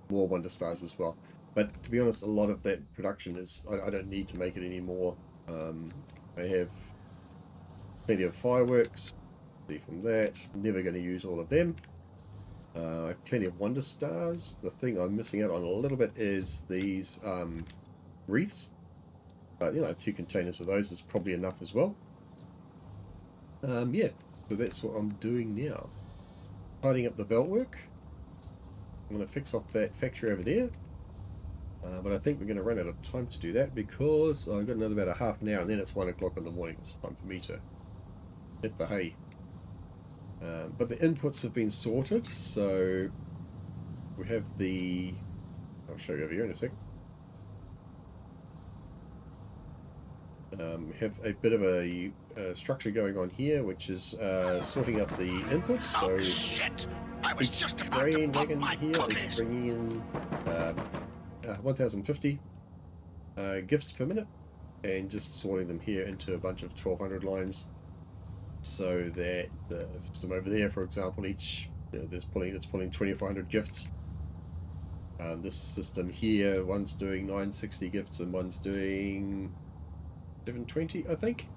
B: more Wonder Stars as well. But to be honest, a lot of that production is, I don't need to make it anymore. I have plenty of fireworks. See from that, never going to use all of them. I have plenty of Wonder Stars. The thing I'm missing out on a little bit is these wreaths. But, you know, 2 containers of those is probably enough as well. Yeah, so that's what I'm doing now. Tidying up the belt work. I'm going to fix off that factory over there. But I think we're going to run out of time to do that because I've got another about a half an hour and then it's 1 o'clock in the morning. It's time for me to hit the hay. But the inputs have been sorted, so we have the... I'll show you over here in a sec. We have a bit of a structure going on here, which is sorting up the inputs. So
A: shit! I was
B: each
A: just about to
B: train
A: pop
B: wagon
A: my
B: here
A: cookies.
B: is bringing in 1,050 gifts per minute, and just sorting them here into a bunch of 1,200 lines, so that the system over there, for example, each it's pulling 2,400 gifts. This system here, one's doing 960 gifts and one's doing 720, I think.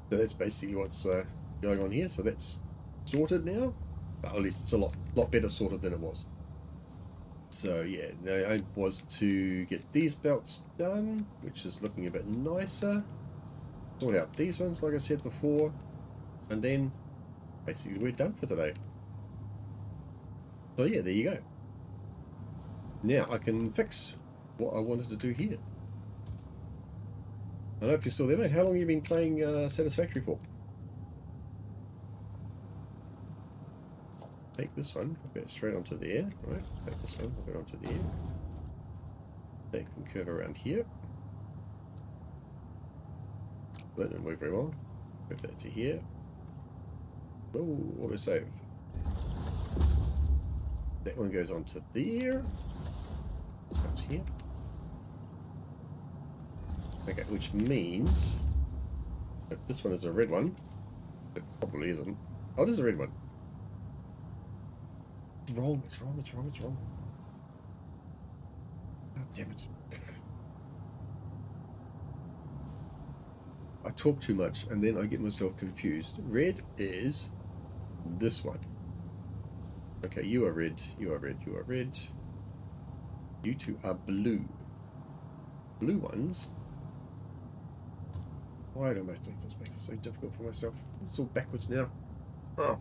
B: So that's basically what's going on here. So that's sorted now. But at least it's a lot better sorted than it was. So yeah, the aim was to get these belts done, which is looking a bit nicer. Sort out these ones, like I said before, and then basically we're done for today. So yeah, there you go. Now I can fix what I wanted to do here. I don't know if you're still there, mate. How long have you been playing Satisfactory for? Take this one, put it straight onto there. Right, take this one, put it onto there. They can curve around here. That didn't work very well. Move that to here. Oh, autosave. That one goes onto there. Comes here. Okay, which means if this one is a red one, it probably isn't. Oh, it is a red one. It's wrong, it's wrong, it's wrong, it's wrong. God damn it. I talk too much and then I get myself confused. Red is this one. Okay, you are red, you are red, you are red. You two are blue. Blue ones. Why do I make this so difficult for myself? It's all backwards now. Oh.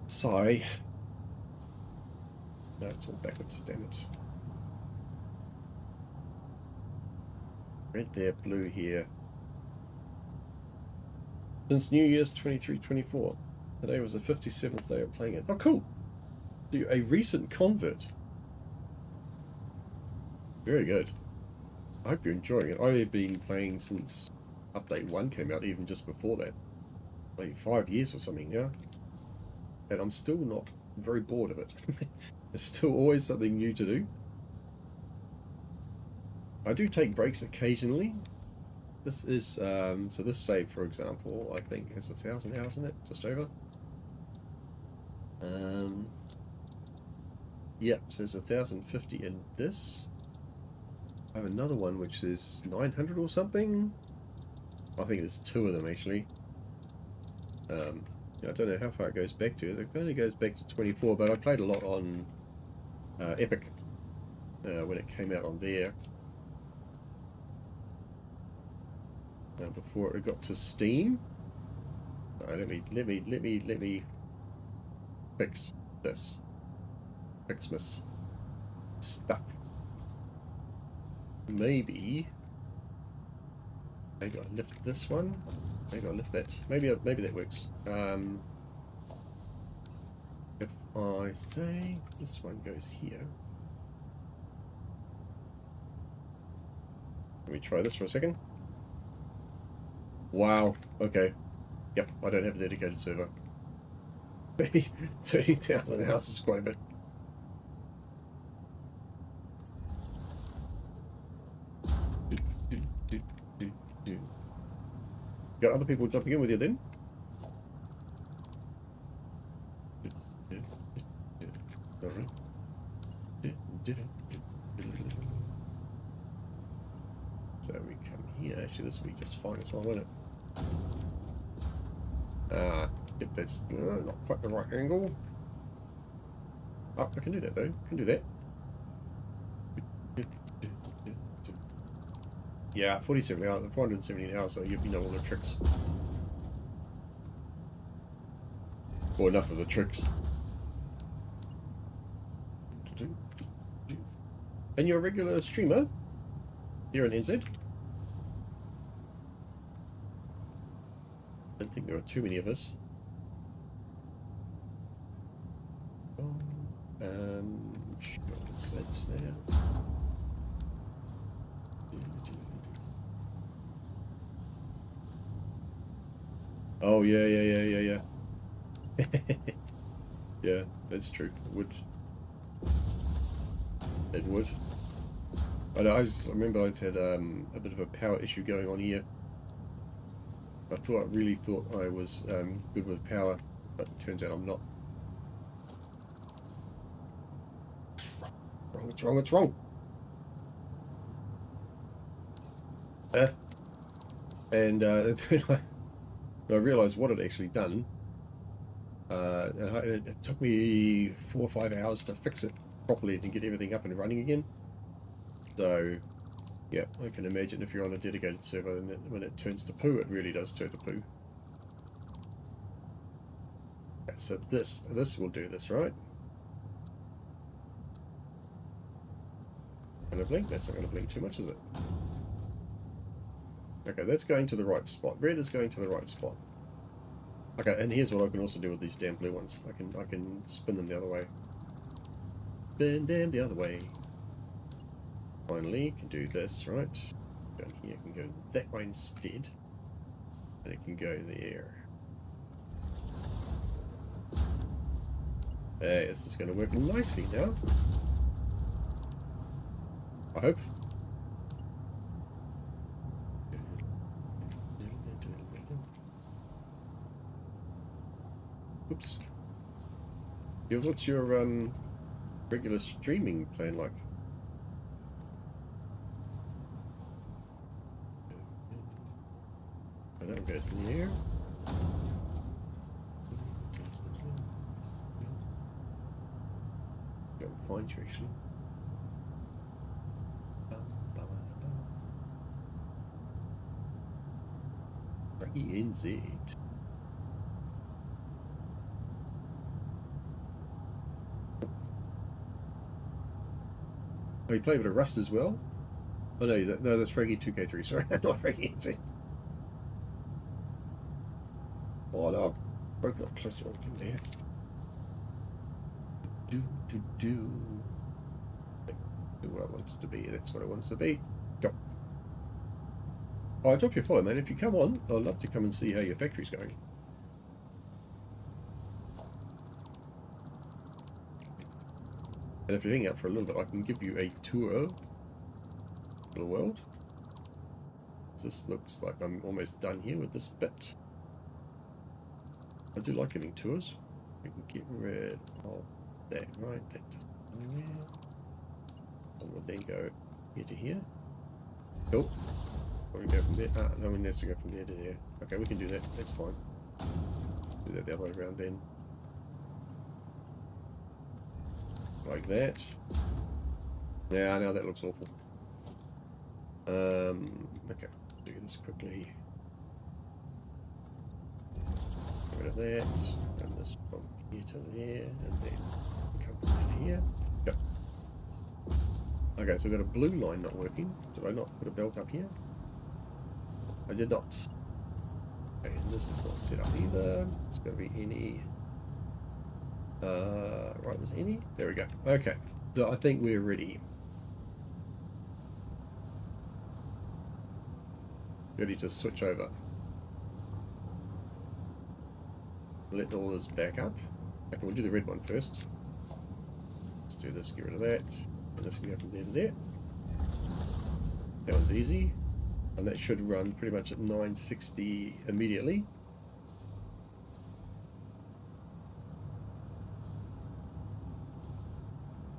B: Sorry. No, it's all backwards, damn it. Red there, blue here. Since New Year's 23-24. Today was the 57th day of playing it. Oh, cool. So you're a recent convert. Very good. I hope you're enjoying it. I've been playing since update 1 came out, even just before that. Like 5 years or something now. And I'm still not very bored of it. There's still always something new to do. I do take breaks occasionally. This is, so this save, for example, I think has 1,000 hours in it, just over. Yep, so there's 1,050 in this. I have another one which is 900 or something. I think there's 2 of them actually. I don't know how far it goes back to. It only goes back to 24, but I played a lot on Epic when it came out on there. Before it got to Steam. Let me fix this. Ficsmas stuff. Maybe I lift this one. Maybe I'll lift that. Maybe that works. If I say this one goes here. Let me try this for a second. Wow. Okay. Yep. I don't have a dedicated server. Maybe 30,000 hours is quite a bit. Got other people jumping in with you then? So we come here. Actually, this will be just fine as well, won't it? If that's not quite the right angle. Oh, I can do that though. Can do that. Yeah, 47 hours, 417 hours, so you know all the tricks. Or enough of the tricks. And you're a regular streamer here in NZ? I don't think there are too many of us. Sure, that's there. Oh yeah. Yeah, that's true. It would. It would. I know. I remember I had a bit of a power issue going on here. I really thought I was good with power, but it turns out I'm not. What's wrong? What's wrong? And I realised what I'd actually done. And it took me 4 or 5 hours to fix it properly and get everything up and running again. So, yeah, I can imagine if you're on a dedicated server, and when it turns to poo, it really does turn to poo. Okay, so this will do this, right? Gonna blink? That's not going to blink too much, is it? Okay, that's going to the right spot. Red is going to the right spot. Okay, and here's what I can also do with these damn blue ones. I can spin them the other way. Spin them the other way. Finally, can do this, right? Down here, can go that way instead. And it can go there. Hey, this is going to work nicely now. I hope. Oops. What's your regular streaming plan like? So that goes there. Go and find you actually. NZ. Oh, you play a bit of Rust as well? Oh no, no, that's Fraggy 2K3. Sorry, not Fraggy NZ. Oh no, I've broken up closer on him there. Do where I wanted to be. That's what I wanted to be. Go. Oh, I'll drop you a follow, man. If you come on, I'd love to come and see how your factory's going. And if you hang out for a little bit, I can give you a tour of the world. This looks like I'm almost done here with this bit. I do like giving tours. We can get rid of that, right? That doesn't go there. And we'll then go here to here. Cool. We can go from there. Ah, no one has to go from there to there. Okay, we can do that. That's fine. Do that the other way around then. Like that. Yeah, now that looks awful. Okay, do this quickly. Get rid of that. Run this from here to there, and then come from there to here. Go. Okay, so we've got a blue line not working. Did I not put a belt up here? I did not. Okay, and this is not set up either. It's going to be any. Right, there's any. There we go. Okay, so I think we're ready. Ready to switch over. Let all this back up. Okay, we'll do the red one first. Let's do this, get rid of that. And this can go from there to there. That one's easy. And that should run pretty much at 960 immediately.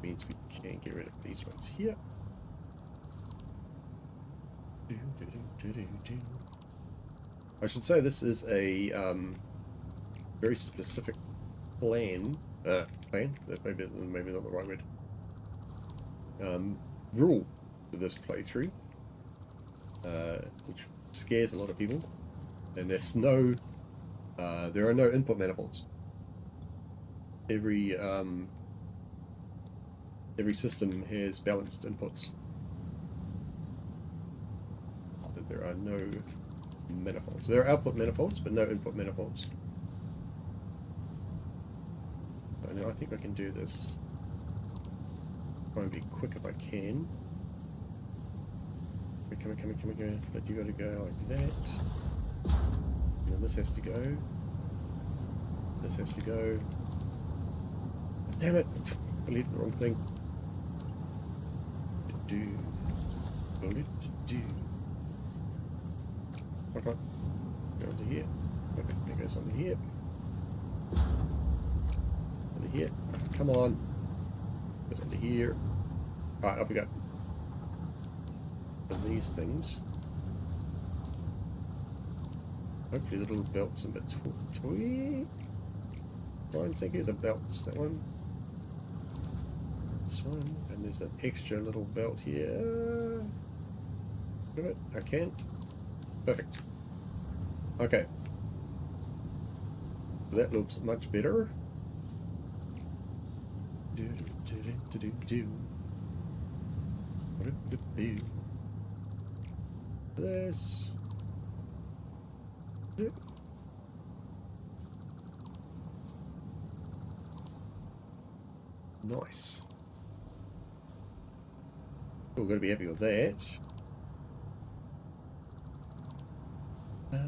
B: Means we can get rid of these ones here. I should say this is a very specific plan. That maybe not the right word. Rule for this playthrough, which scares a lot of people. And there's no, there are no input manifolds. Every system has balanced inputs. But there are no manifolds. There are output manifolds, but no input manifolds. So now I think I can do this. Try and be quick if I can. Come on. But you got to go like that. And then this has to go. This has to go. Damn it! I believe the wrong thing. Okay. Go into here. Okay, that goes onto here. Onto here. Come on. Goes onto here. Alright, off we go. And these things. Hopefully the little belts in between. Fine, thank you. The belts, that one. This one. And there's an extra little belt here. Look at it. I can. Perfect. Okay. That looks much better. This. Nice. We're going to be happy with that. Get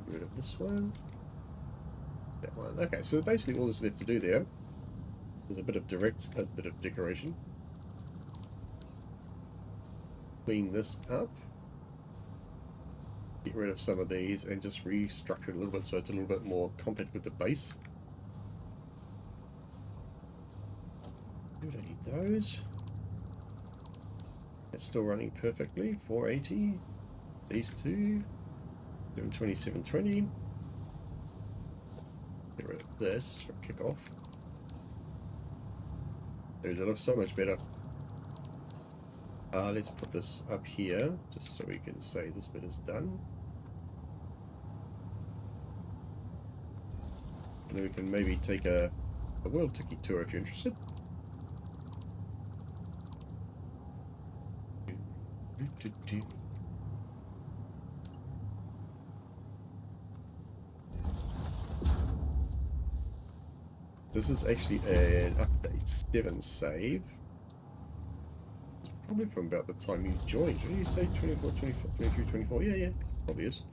B: rid of this one. That one. Okay, so basically all that's left to do there is a bit of decoration. Clean this up. Get rid of some of these and just restructure it a little bit so it's a little bit more compact with the base. We don't need those. It's still running perfectly. 480. These two. Doing 2720. Get rid of this for kickoff. Dude, that looks so much better. Let's put this up here, just so we can say this bit is done. And then we can maybe take a world ticket tour if you're interested. This is actually an update 7 save. It's probably from about the time you joined. Did you say 24, 24, 23, 24? Yeah, yeah, probably is.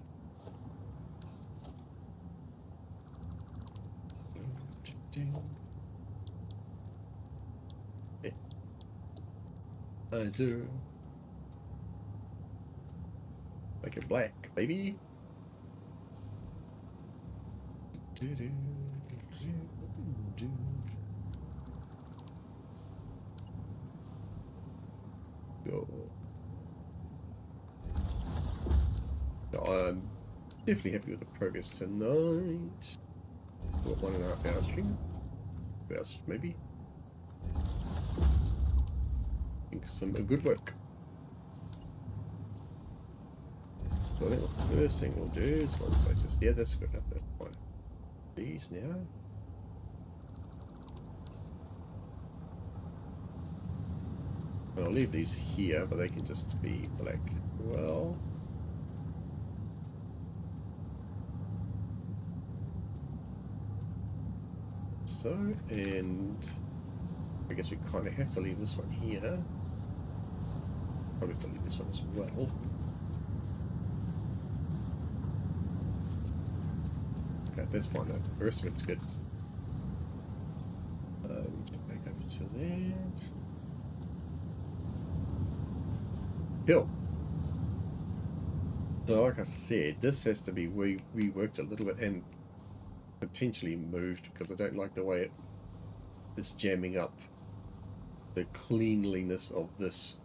B: Zero. Make it black, baby. Go. I'm definitely happy with the progress tonight. What, 1.5 hour stream? 2 hours, maybe. I think some good work. So the first thing we'll do is once I just, yeah, that's good enough. That's fine. These now. And I'll leave these here, but they can just be black as well. So, and I guess we kind of have to leave this one here. Probably have to leave this one as well. Okay, that's fine though. The rest of it's good. Get back over to that. Cool. So like I said, this has to be reworked a little bit and potentially moved because I don't like the way it's jamming up the cleanliness of this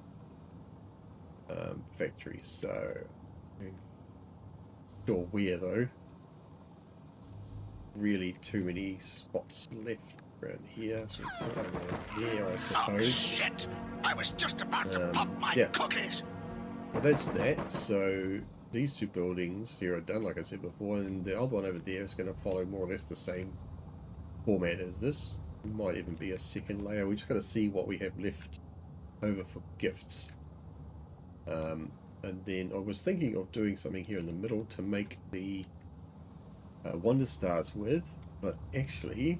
B: factory. So I'm sure where though. Really too many spots left around here. So there, I suppose.
A: Oh, shit! I was just about to pop my cookies.
B: But that's that. So these two buildings here are done, like I said before, and the other one over there is going to follow more or less the same format as this. It might even be a second layer. We just got to see what we have left over for gifts. And then I was thinking of doing something here in the middle to make the Wonder Stars with, but actually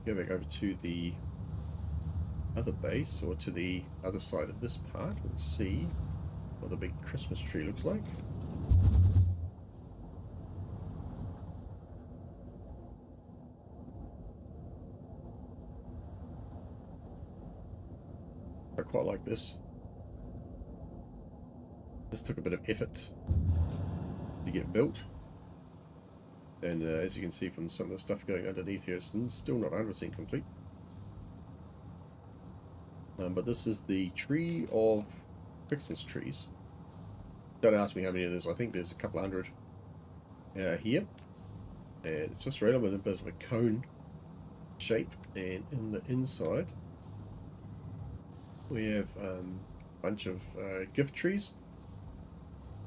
B: go back over to the other base or to the other side of this part and see what the big Christmas tree looks like. I quite like this. This took a bit of effort to get built. And as you can see from some of the stuff going underneath here, it's still not 100% complete. But this is the tree of Ficsmas trees. Don't ask me how many there's. I think there's a couple hundred here. And it's just right up in a bit of a cone shape. And in the inside, we have a bunch of gift trees,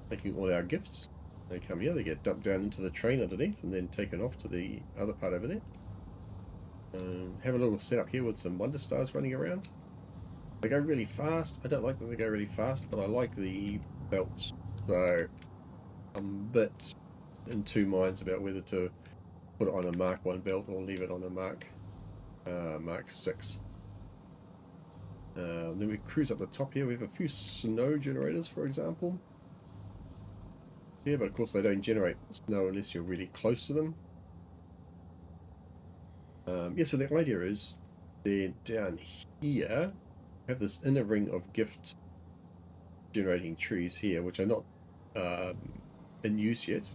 B: making all our gifts. They come here, they get dumped down into the train underneath and then taken off to the other part over there. Have a little setup here with some Wonder Stars running around. They go really fast. I don't like that they go really fast, but I like the belts. So I'm a bit in two minds about whether to put it on a Mark 1 belt or leave it on a Mark 6. Then we cruise up the top here. We have a few snow generators, for example. Yeah, but of course they don't generate snow unless you're really close to them. Yeah, so the idea is they're down here. Have this inner ring of gift generating trees here, which are not in use yet.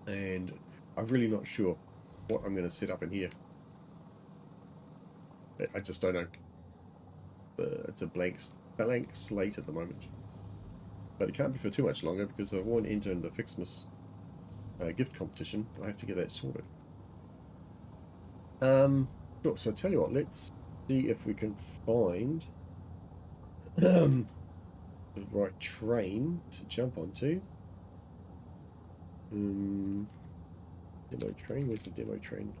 B: And I'm really not sure what I'm going to set up in here. I just don't know. It's a blank slate at the moment. But it can't be for too much longer because I won't enter in the Ficsmas gift competition. I have to get that sorted. Sure, so I tell you what, let's see if we can find the right train to jump onto. Demo train, where's the demo train?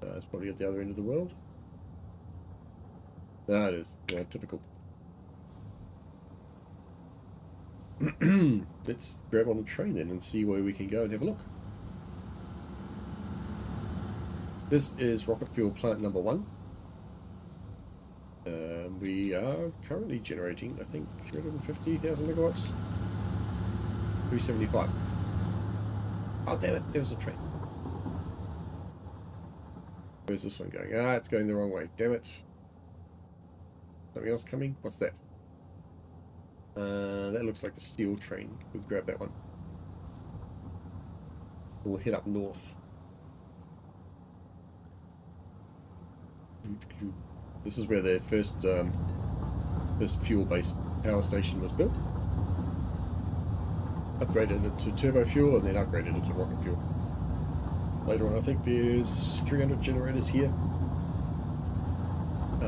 B: It's probably at the other end of the world. There it is. Yeah, typical. Let's grab on the train then and see where we can go and have a look. This is rocket fuel plant number 1. We are currently generating, I think, 350,000 megawatts. 375. Oh, damn it, there was a train. Where's this one going? Ah, it's going the wrong way. Damn it. Something else coming? What's that? That looks like the steel train. We'll grab that one. We'll head up north. This is where the first fuel-based power station was built. Upgraded it to turbo fuel and then upgraded it to rocket fuel. Later on, I think there's 300 generators here.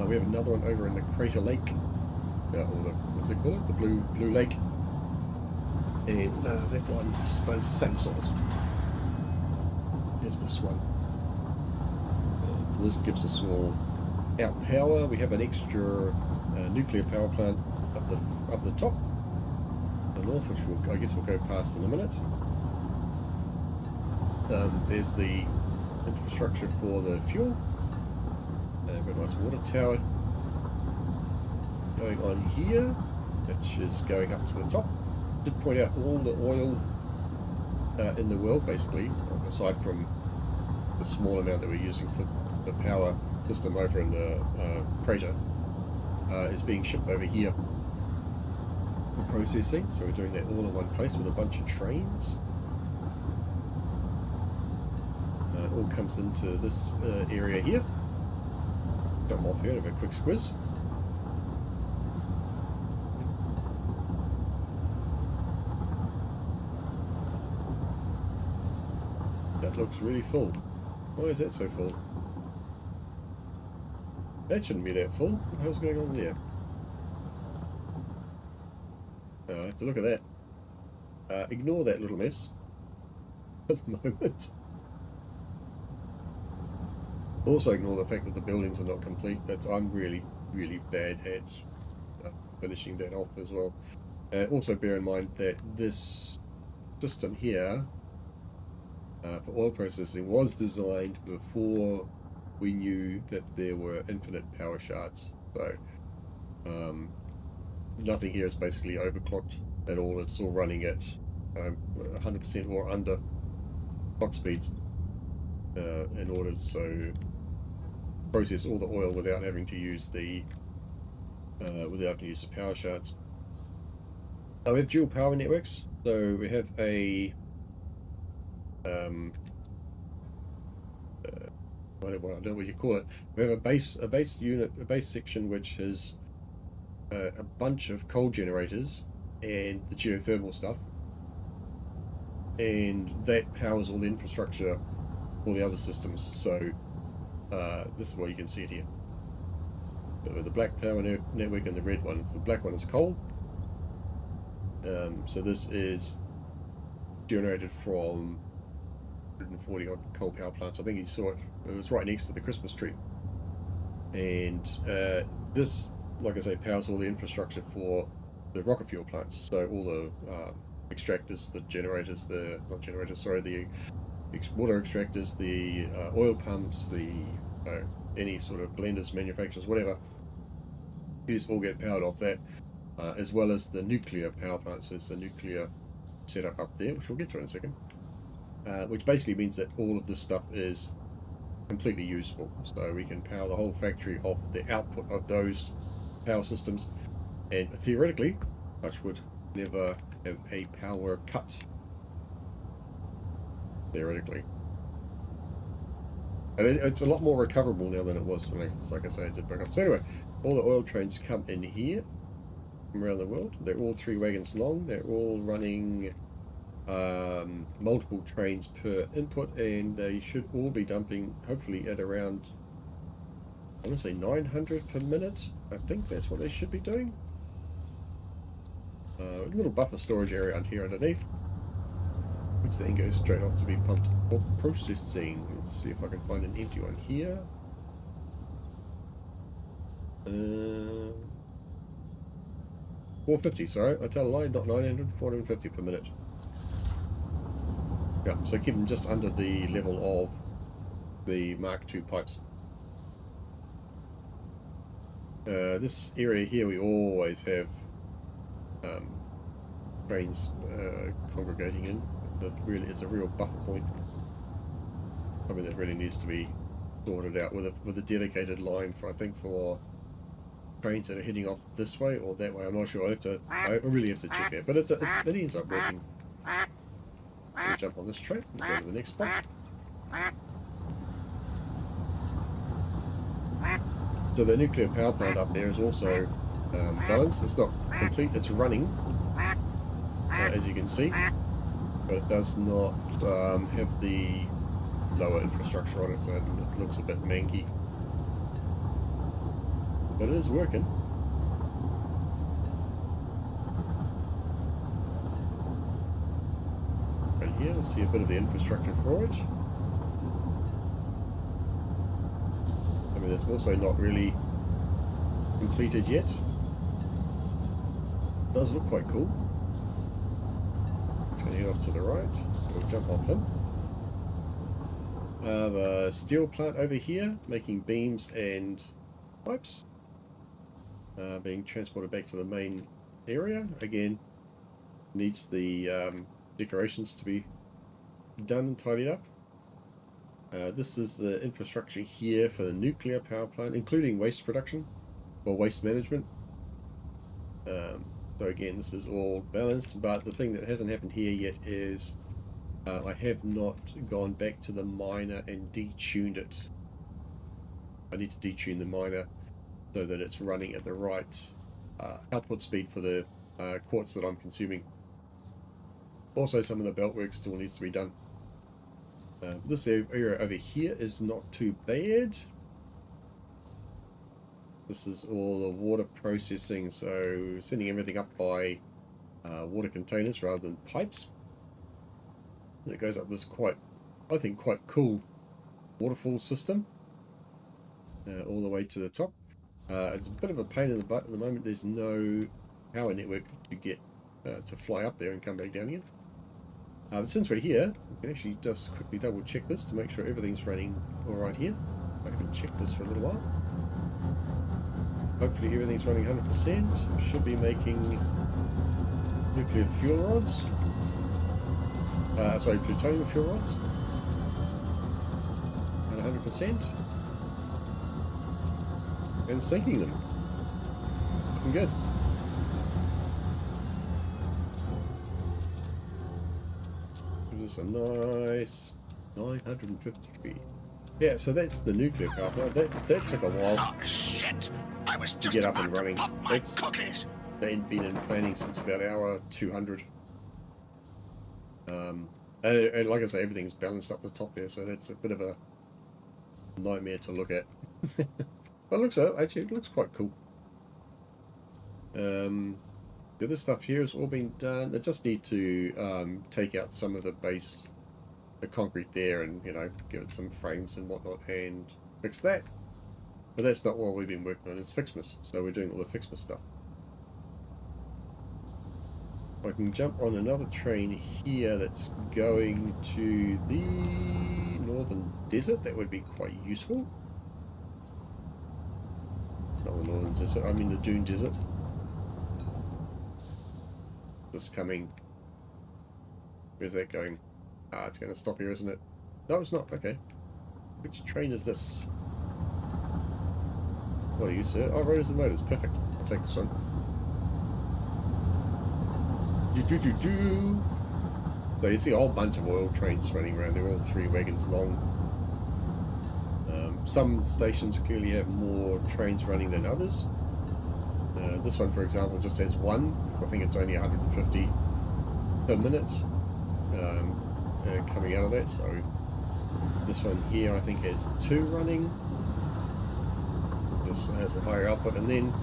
B: We have another one over in the Crater Lake, or the, what do they call it? The Blue Lake. And that one's the same size. Here's this one. So this gives us all out power. We have an extra nuclear power plant up the top, the north, which I guess we'll go past in a minute. There's the infrastructure for the fuel. We've got a nice water tower going on here, which is going up to the top. I did point out all the oil in the world, basically, aside from the small amount that we're using for the power system over in the crater, is being shipped over here for processing. So we're doing that all in one place with a bunch of trains. It all comes into this area here. Jump off here and have a quick squiz. That looks really full. Why is that so full? That shouldn't be that full. What the hell's going on there? I have to look at that. Ignore that little mess at the moment. Also ignore the fact that the buildings are not complete. I'm really, really bad at finishing that off as well. Also bear in mind that this system here for oil processing was designed before we knew that there were infinite power shards. So nothing here is basically overclocked at all. It's all running at 100% or under clock speeds in order to process all the oil without having to use the power shards. We have dual power networks, so we have a I don't know what you call it. We have a base unit, a base section which has a bunch of coal generators and the geothermal stuff, and that powers all the infrastructure, all the other systems. So this is what you can see it here. The black power network and the red one. The black one is coal. So this is generated from 140 odd coal power plants. I think you saw it. It was right next to the Christmas tree. And this, like I say, powers all the infrastructure for the rocket fuel plants. So all the extractors, the generators, the water extractors, the oil pumps, the any sort of blenders, manufacturers, whatever, these all get powered off that, as well as the nuclear power plants. There's a nuclear setup up there, which we'll get to in a second, which basically means that all of this stuff is completely usable. So we can power the whole factory off the output of those power systems, and theoretically, touch wood, never have a power cut. Theoretically. And it's a lot more recoverable now than it was when, like I say, I did back up. So anyway, all the oil trains come in here from around the world. They're all 3 wagons long. They're all running multiple trains per input, and they should all be dumping hopefully at around, I want to say 900 per minute. I think that's what they should be doing. A little buffer storage area on here underneath, which then goes straight off to be pumped for processing. Let's see if I can find an empty one here. 450, sorry, I tell a lie, not 900, 450 per minute. Yeah, so keep them just under the level of the Mark II pipes. This area here we always have trains congregating in. It really is a real buffer point. I mean, that really needs to be sorted out with a dedicated line for, I think, for trains that are heading off this way or that way. I'm not sure. I really have to check that, but it ends up working. We'll jump on this train and go to the next spot. So the nuclear power plant up there is also balanced. It's not complete. It's running, as you can see, but it does not have the lower infrastructure on it, so it looks a bit manky. But it is working. Right here, we'll see a bit of the infrastructure for it. I mean, it's also not really completed yet. It does look quite cool. It's going to head off to the right, so we'll jump off him. I have a steel plant over here making beams and pipes. Being transported back to the main area. Again, needs the decorations to be done and tidied up. This is the infrastructure here for the nuclear power plant, including waste production or waste management. So again, this is all balanced, but the thing that hasn't happened here yet is I have not gone back to the miner and detuned it. I need to detune the miner so that it's running at the right output speed for the quartz that I'm consuming. Also, some of the belt work still needs to be done. This area over here is not too bad. This is all the water processing, so sending everything up by water containers rather than pipes. That goes up this I think quite cool waterfall system all the way to the top. It's a bit of a pain in the butt at the moment. There's no power network to get to fly up there and come back down again. But since we're here, we can actually just quickly double check this to make sure everything's running alright here. I can check this for a little while. Hopefully everything's running 100%. Should be making nuclear fuel rods. Sorry, plutonium fuel rods. At 100%. And sinking them. Looking good. Gives us a nice 953. Yeah, so that's the nuclear power plant. That took a while.
A: Oh shit! I was
B: to
A: just
B: get up
A: about
B: and
A: to
B: running.
A: pop my cookies.
B: They'd been in planning since about hour 200. And like I say, everything's balanced up the top there, so that's a bit of a nightmare to look at. But it looks quite cool. The other stuff here has all been done. I just need to take out some of the base, the concrete there, and give it some frames and whatnot, and fix that. But that's not what we've been working on. It's Ficsmas, so we're doing all the Ficsmas stuff. I can jump on another train here that's going to the northern desert. That would be quite useful. Not the northern desert, I mean the Dune desert. This coming. Where's that going? Ah, it's going to stop here, isn't it? No, it's not. Okay. Which train is this? What are you, sir? Oh, Rotors and Motors. Perfect. I'll take this one. So you see a whole bunch of oil trains running around. They're all 3 wagons long. Some stations clearly have more trains running than others. This one, for example, just has one, because I think it's only 150 per minute coming out of that. So this one here, I think, has 2 running. This has a higher output, and then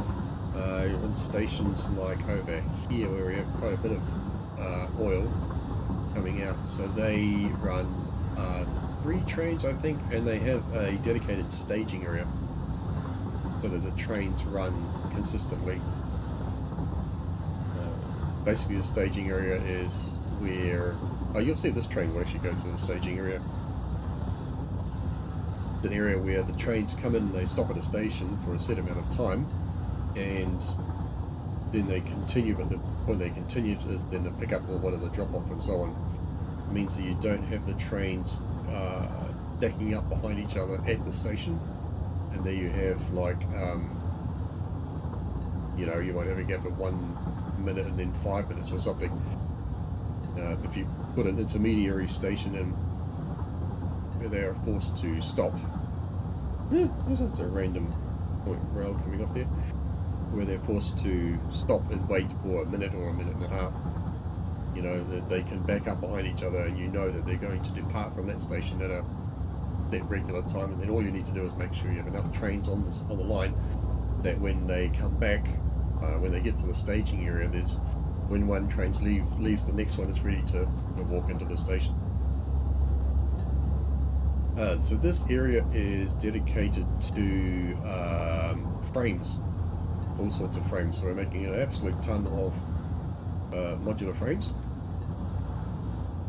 B: in stations like over here, where we have quite a bit of oil coming out, so they run 3 trains, I think, and they have a dedicated staging area so that the trains run consistently. Basically, the staging area is where you'll see this train will actually go through the staging area. It's an area where the trains come in and they stop at a station for a set amount of time, and then they continue, but when they continue is then to pick up or one of the drop off and so on. It means that you don't have the trains stacking up behind each other at the station, and there you have, like, you know, you might have a gap of 1 minute and then 5 minutes or something. If you put an intermediary station in where they are forced to stop, there's a random rail coming off there, where they're forced to stop and wait for a minute or a minute and a half, you know, that they can back up behind each other, and you know that they're going to depart from that station at a set regular time, and then all you need to do is make sure you have enough trains on the line that when they come back, when they get to the staging area, there's when one train leaves, the next one is ready to walk into the station. So this area is dedicated to frames, all sorts of frames. So we're making an absolute ton of modular frames,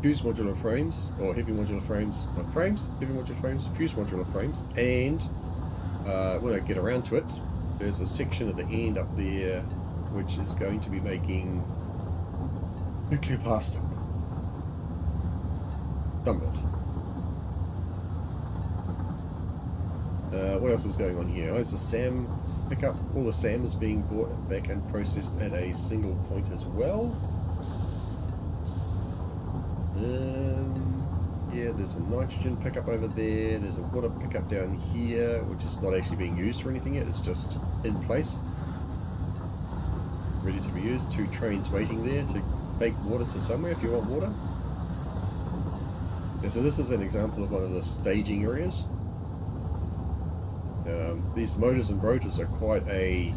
B: fused modular frames, or heavy modular frames, heavy modular frames, fused modular frames, and when I get around to it, there's a section at the end up there which is going to be making nuclear pasta. Some of it. What else is going on here? Oh, it's a SAM pickup. All the SAM is being brought back and processed at a single point as well. Yeah, there's a nitrogen pickup over there. There's a water pickup down here, which is not actually being used for anything yet. It's just in place, ready to be used. 2 trains waiting there to take water to somewhere if you want water. Yeah, so this is an example of one of the staging areas. These motors and rotors are quite a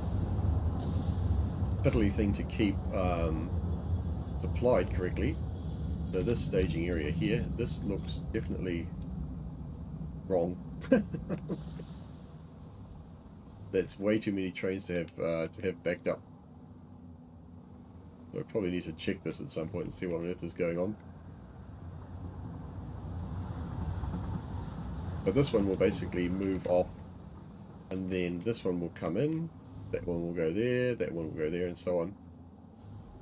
B: fiddly thing to keep supplied correctly. So this staging area here, this looks definitely wrong. That's way too many trains to have backed up. So I probably need to check this at some point and see what on earth is going on. But this one will basically move off, and then this one will come in, that one will go there, that one will go there, and so on.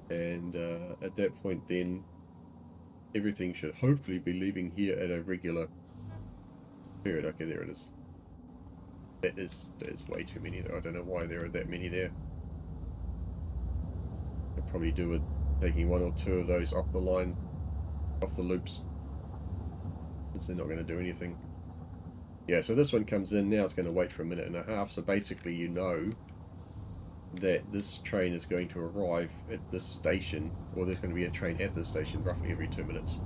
B: And at that point then, everything should hopefully be leaving here at a regular period. Okay, there it is. That is way too many though. I don't know why there are that many there. I'll probably do with taking 1 or 2 of those off the line, off the loops, since they're not going to do anything. Yeah, so this one comes in now. It's going to wait for a minute and a half. So basically, you know that this train is going to arrive at this station, or there's going to be a train at this station roughly every 2 minutes.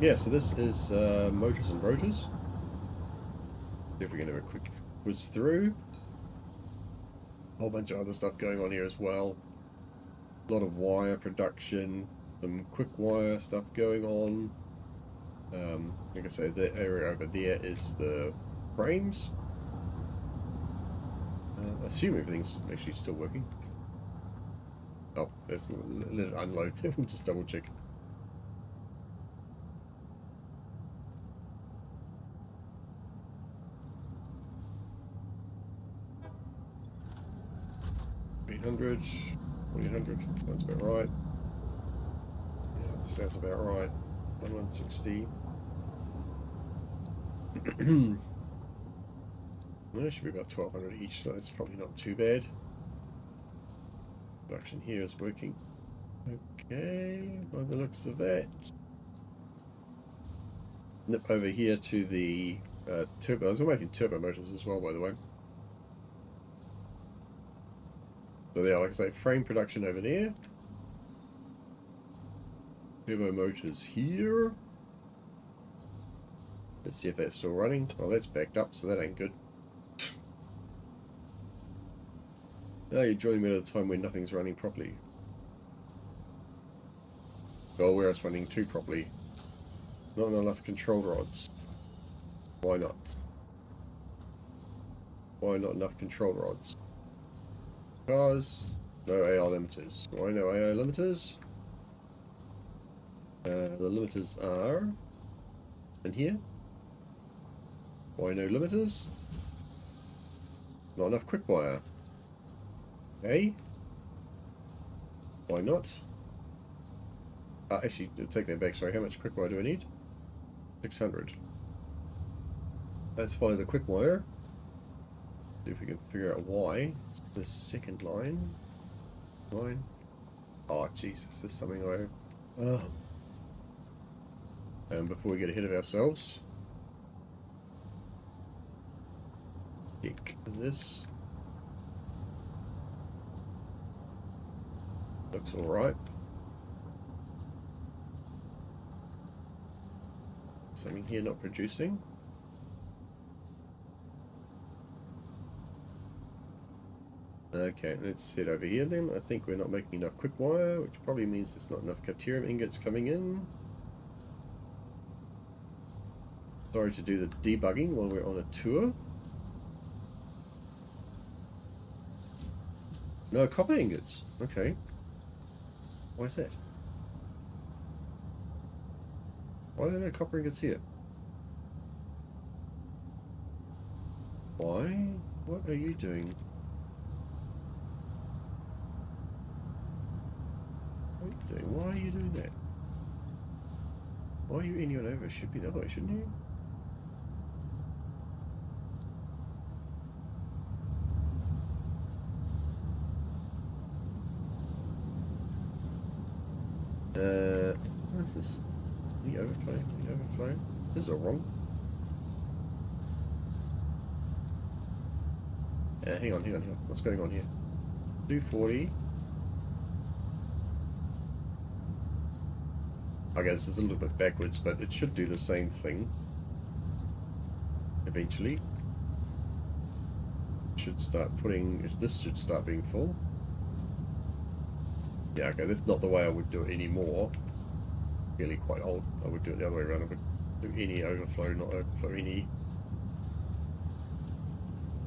B: Yeah, so this is motors and rotors. See if we can have a quick whiz through. A whole bunch of other stuff going on here as well. A lot of wire production, some quick wire stuff going on. Like I say, that area over there is the frames. I assume everything's actually still working. Oh, there's a little unload. We'll just double check. $800, $1,400, sounds about right. Yeah, that sounds about right. 1160. Well, it should be about 1,200 each, so that's probably not too bad. Production here is working. Okay, by the looks of that. nip over here to the turbo. I was making turbo motors as well, by the way. So there, like I say, frame production over there. Turbo motors here. Let's see if that's still running. Oh, that's backed up, so that ain't good. Now you're joining me at a time when nothing's running properly. Oh, where it's running too properly. Not enough control rods. Why not? Why not enough control rods? Because no AI limiters. Why no AI limiters? The limiters are in here. Why no limiters? Not enough quick wire. Okay. Why not? Actually, take that back. Sorry, how much quick wire do I need? 600. Let's follow the quick wire. See if we can figure out why. It's the second line. Oh, Jesus, this is something I... Oh. And before we get ahead of ourselves... Check this. Looks alright. Something here not producing. Okay, let's head over here then. I think we're not making enough quick wire, which probably means there's not enough Caterium ingots coming in. Sorry to do the debugging while we're on a tour. No copper ingots. Okay. Why is that? Why are there no copper ingots here? Why? What are you doing? What are you doing? Why are you doing that? Why are you in your over? It should be the other way, shouldn't you? What's this? The overflow? The overflow? This is all wrong. Hang on. What's going on here? 240. I guess it's a little bit backwards, but it should do the same thing. Eventually. Should start putting... This should start being full. Yeah, okay, that's not the way I would do it anymore. Really quite old. I would do it the other way around. I would do any overflow, not overflow any.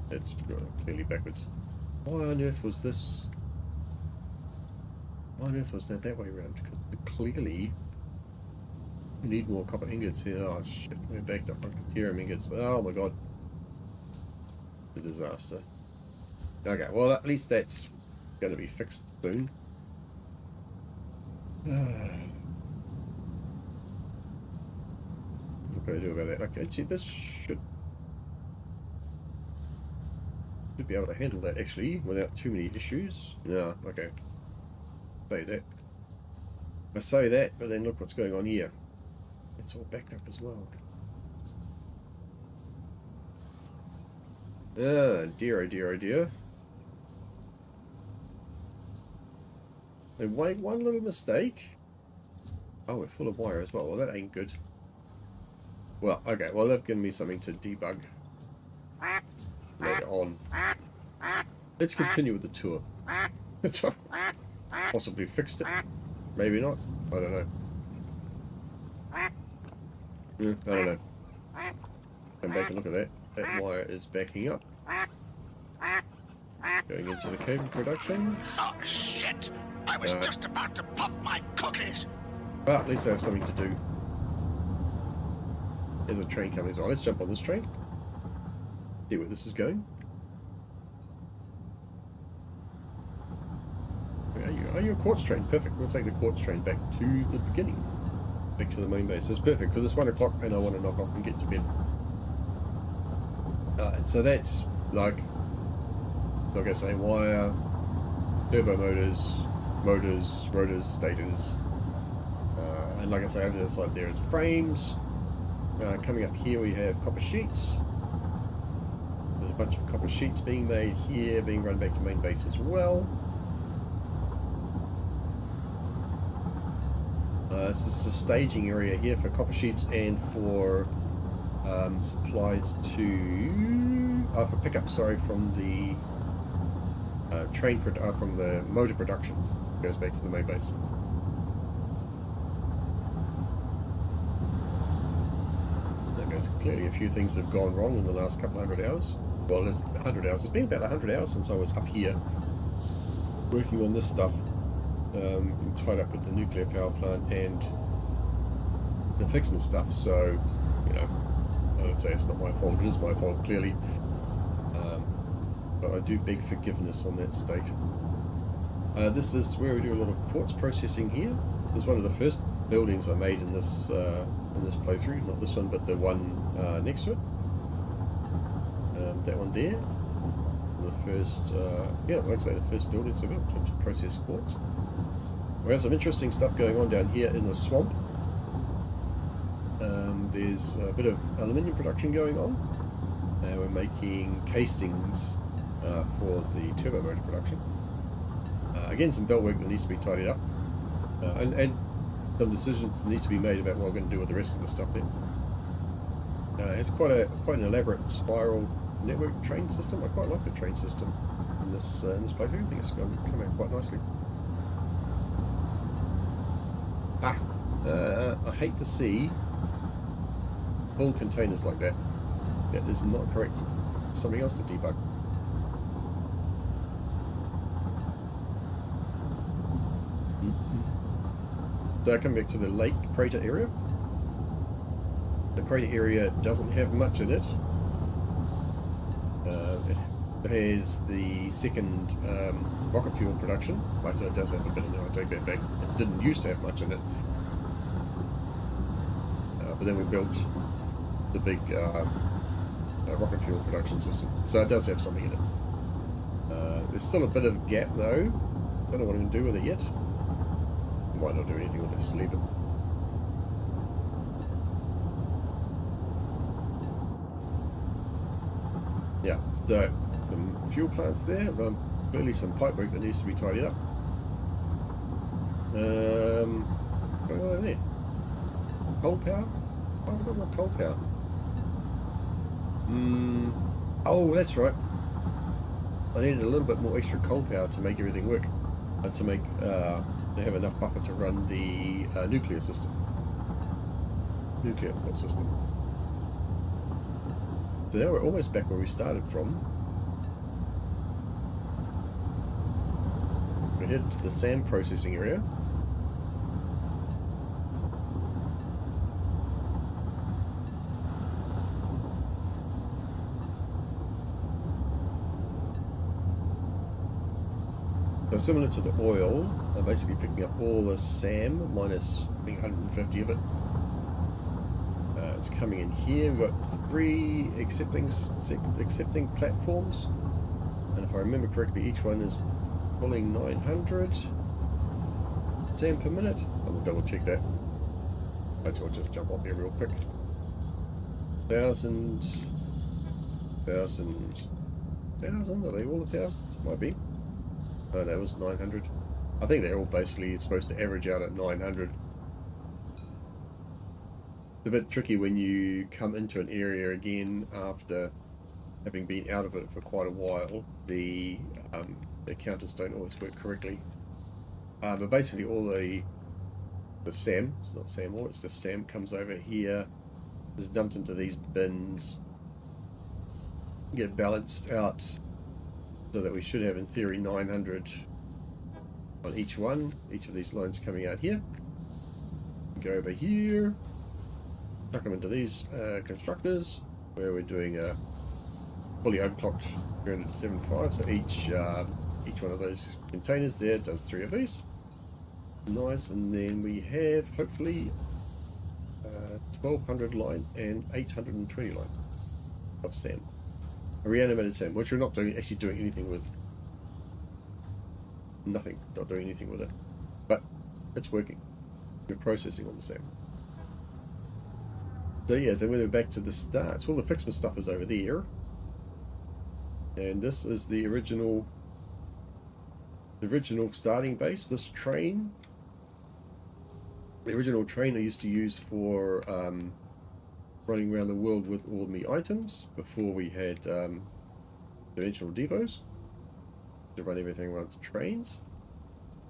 B: That's clearly backwards. Why on earth was this? Why on earth was that way around? Because clearly we need more copper ingots here. Oh shit, we're backed up on Caterium ingots. Oh my god. The disaster. Okay, well at least that's going to be fixed soon. What can I do about that? Okay, gee, this should be able to handle that actually without too many issues. No, okay. Say that. I say that, but then look what's going on here. It's all backed up as well. Oh dear, oh dear, oh dear. And wait, one little mistake. Oh, we're full of wire as well. Well, that ain't good. Well, okay. Well, they've given me something to debug later on. Let's continue with the tour. Possibly fixed it. Maybe not. I don't know. I don't know. Come back and look at that. That wire is backing up. Going into the cable production.
A: Oh, shit! I was just about to pop my cookies!
B: But at least I have something to do. There's a train coming as well. Let's jump on this train. See where this is going. Are you a quartz train? Perfect. We'll take the quartz train back to the beginning. Back to the main base. It's perfect because it's 1 o'clock and I want to knock off and get to bed. Alright, so that's like I say, wire, turbo motors, rotors, stators. And like I say, over the side there is frames. coming up here we have copper sheets. There's a bunch of copper sheets being made here, being run back to main base as well. This is a staging area here for copper sheets and for supplies to for pickup. Sorry, from the from the motor production. Goes back to the main base. Clearly a few things have gone wrong in the last couple of 100 hours. Well, it's 100 hours. It's been about 100 hours since I was up here working on this stuff, tied up with the nuclear power plant and the Ficsmas stuff. So, you know, I would say it's not my fault. It is my fault, clearly. But I do beg forgiveness on that state. This is where we do a lot of quartz processing here. This is one of the first buildings I made in this playthrough. Not this one, but the one next to it. That one there. The first, yeah, like I say, the first buildings I built to process quartz. We have some interesting stuff going on down here in the swamp. There's a bit of aluminium production going on. We're making casings for the turbo motor production. Again, some belt work that needs to be tidied up, and some decisions need to be made about what we're going to do with the rest of the stuff there. It's quite an elaborate spiral network train system. I quite like the train system in this playthrough. I think it's going to come out quite nicely. I hate to see full containers like that. That is not correct. Something else to debug. So I come back to the lake crater area. The crater area doesn't have much in it. It has the second rocket fuel production. So it does have a bit in it, I take that back. It didn't used to have much in it. But then we built the big rocket fuel production system. So it does have something in it. There's still a bit of gap though. Don't know what I'm going to do with it yet. Might not do anything with it, just leave it. Yeah, so the fuel plant's there, clearly some pipe work that needs to be tidied up. Going on over there. Coal power? Oh, I've got more coal power. Oh, that's right. I needed a little bit more extra coal power to make everything work. To have enough buffer to run the nuclear system. Nuclear power system. So now we're almost back where we started from. We head to the sand processing area. So similar to the oil, I'm basically picking up all the SAM minus 150 of it. It's coming in here. We've got 3 accepting platforms, and if I remember correctly, each one is pulling 900 SAM per minute. I'm gonna double check that. I'll just jump up here real quick. 1,000. Are they all 1,000? Might be. No, that was 900. I think they're all basically supposed to average out at 900. It's a bit tricky when you come into an area again after having been out of it for quite a while. The counters don't always work correctly. But basically all the SAM, it's not SAM ore, it's just SAM, comes over here, is dumped into these bins, get balanced out, so that we should have in theory 900 on each one. Each of these lines coming out here. Go over here, tuck them into these constructors, where we're doing a fully overclocked 300 to 75. So each one of those containers there does 3 of these. Nice, and then we have hopefully 1200 line and 820 line of SAM. A reanimated SAM, which we're not actually doing anything with. Nothing, not doing anything with it. But it's working. We're processing on the SAM. So yeah, so we're back to the start. So all the Ficsmas stuff is over there. And this is the original starting base. This train, the original train I used to use for running around the world with all my items before we had dimensional depots to run everything around the trains.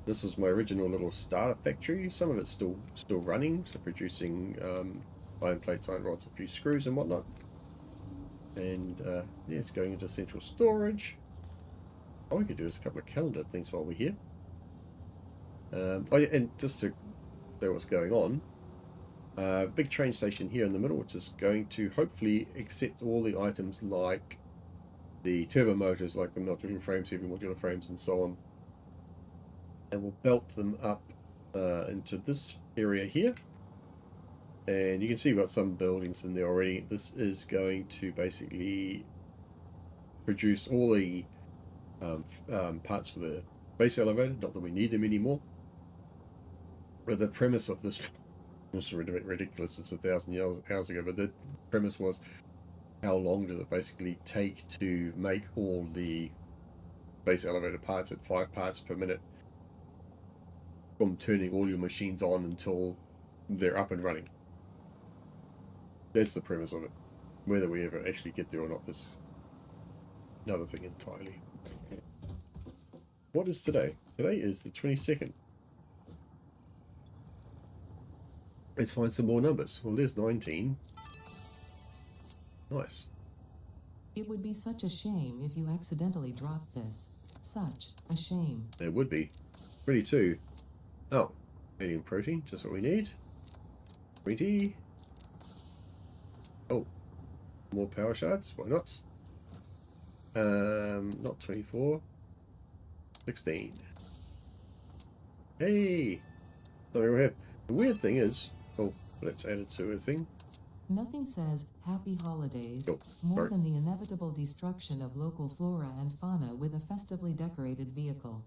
B: This is my original little starter factory. Some of it's still running, so producing iron plates, iron rods, a few screws and whatnot. And yeah, it's going into central storage. All we could do is a couple of calendar things while we're here. Oh yeah, and just to say what's going on, big train station here in the middle, which is going to hopefully accept all the items like the turbo motors, like the modular frames, heavy modular frames, and so on. And we'll belt them up into this area here. And you can see we've got some buildings in there already. This is going to basically produce all the parts for the base elevator. Not that we need them anymore. But the premise of this was ridiculous. It's 1,000 years ago. But the premise was, how long does it basically take to make all the base elevator parts at 5 parts per minute from turning all your machines on until they're up and running? That's the premise of it. Whether we ever actually get there or not is another thing entirely. What is today? Today is the 22nd. Let's find some more numbers. Well, there's 19. Nice.
C: It would be such a shame if you accidentally dropped this. Such a shame.
B: There would be. 22. Oh, medium protein, just what we need. 20. Oh, more power shards. Why not? Not 24. 16. Hey! Something we have. The weird thing is, oh, let's add it to a thing.
C: Nothing says happy holidays
B: Oh,
C: more
B: sorry.
C: than the inevitable destruction of local flora and fauna with a festively decorated vehicle.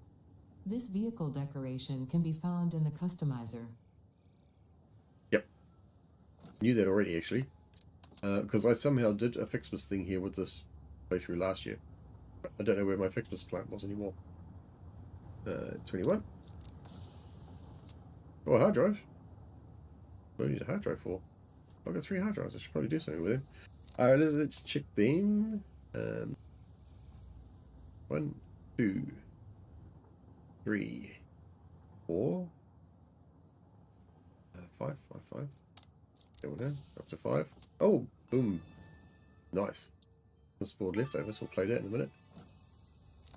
C: This vehicle decoration can be found in the customizer.
B: Yep. Knew that already, actually. Because I somehow did a Ficsmas thing here with this playthrough last year. I don't know where my Ficsmas plant was anymore. 21. Oh, a hard drive. What do I need a hard drive for? I've got 3 hard drives. I should probably do something with them. Alright, let's check then. 1, 2, 3, 4, 5. There we go. Up to 5. Oh, boom. Nice. The spoiled leftovers. We'll play that in a minute.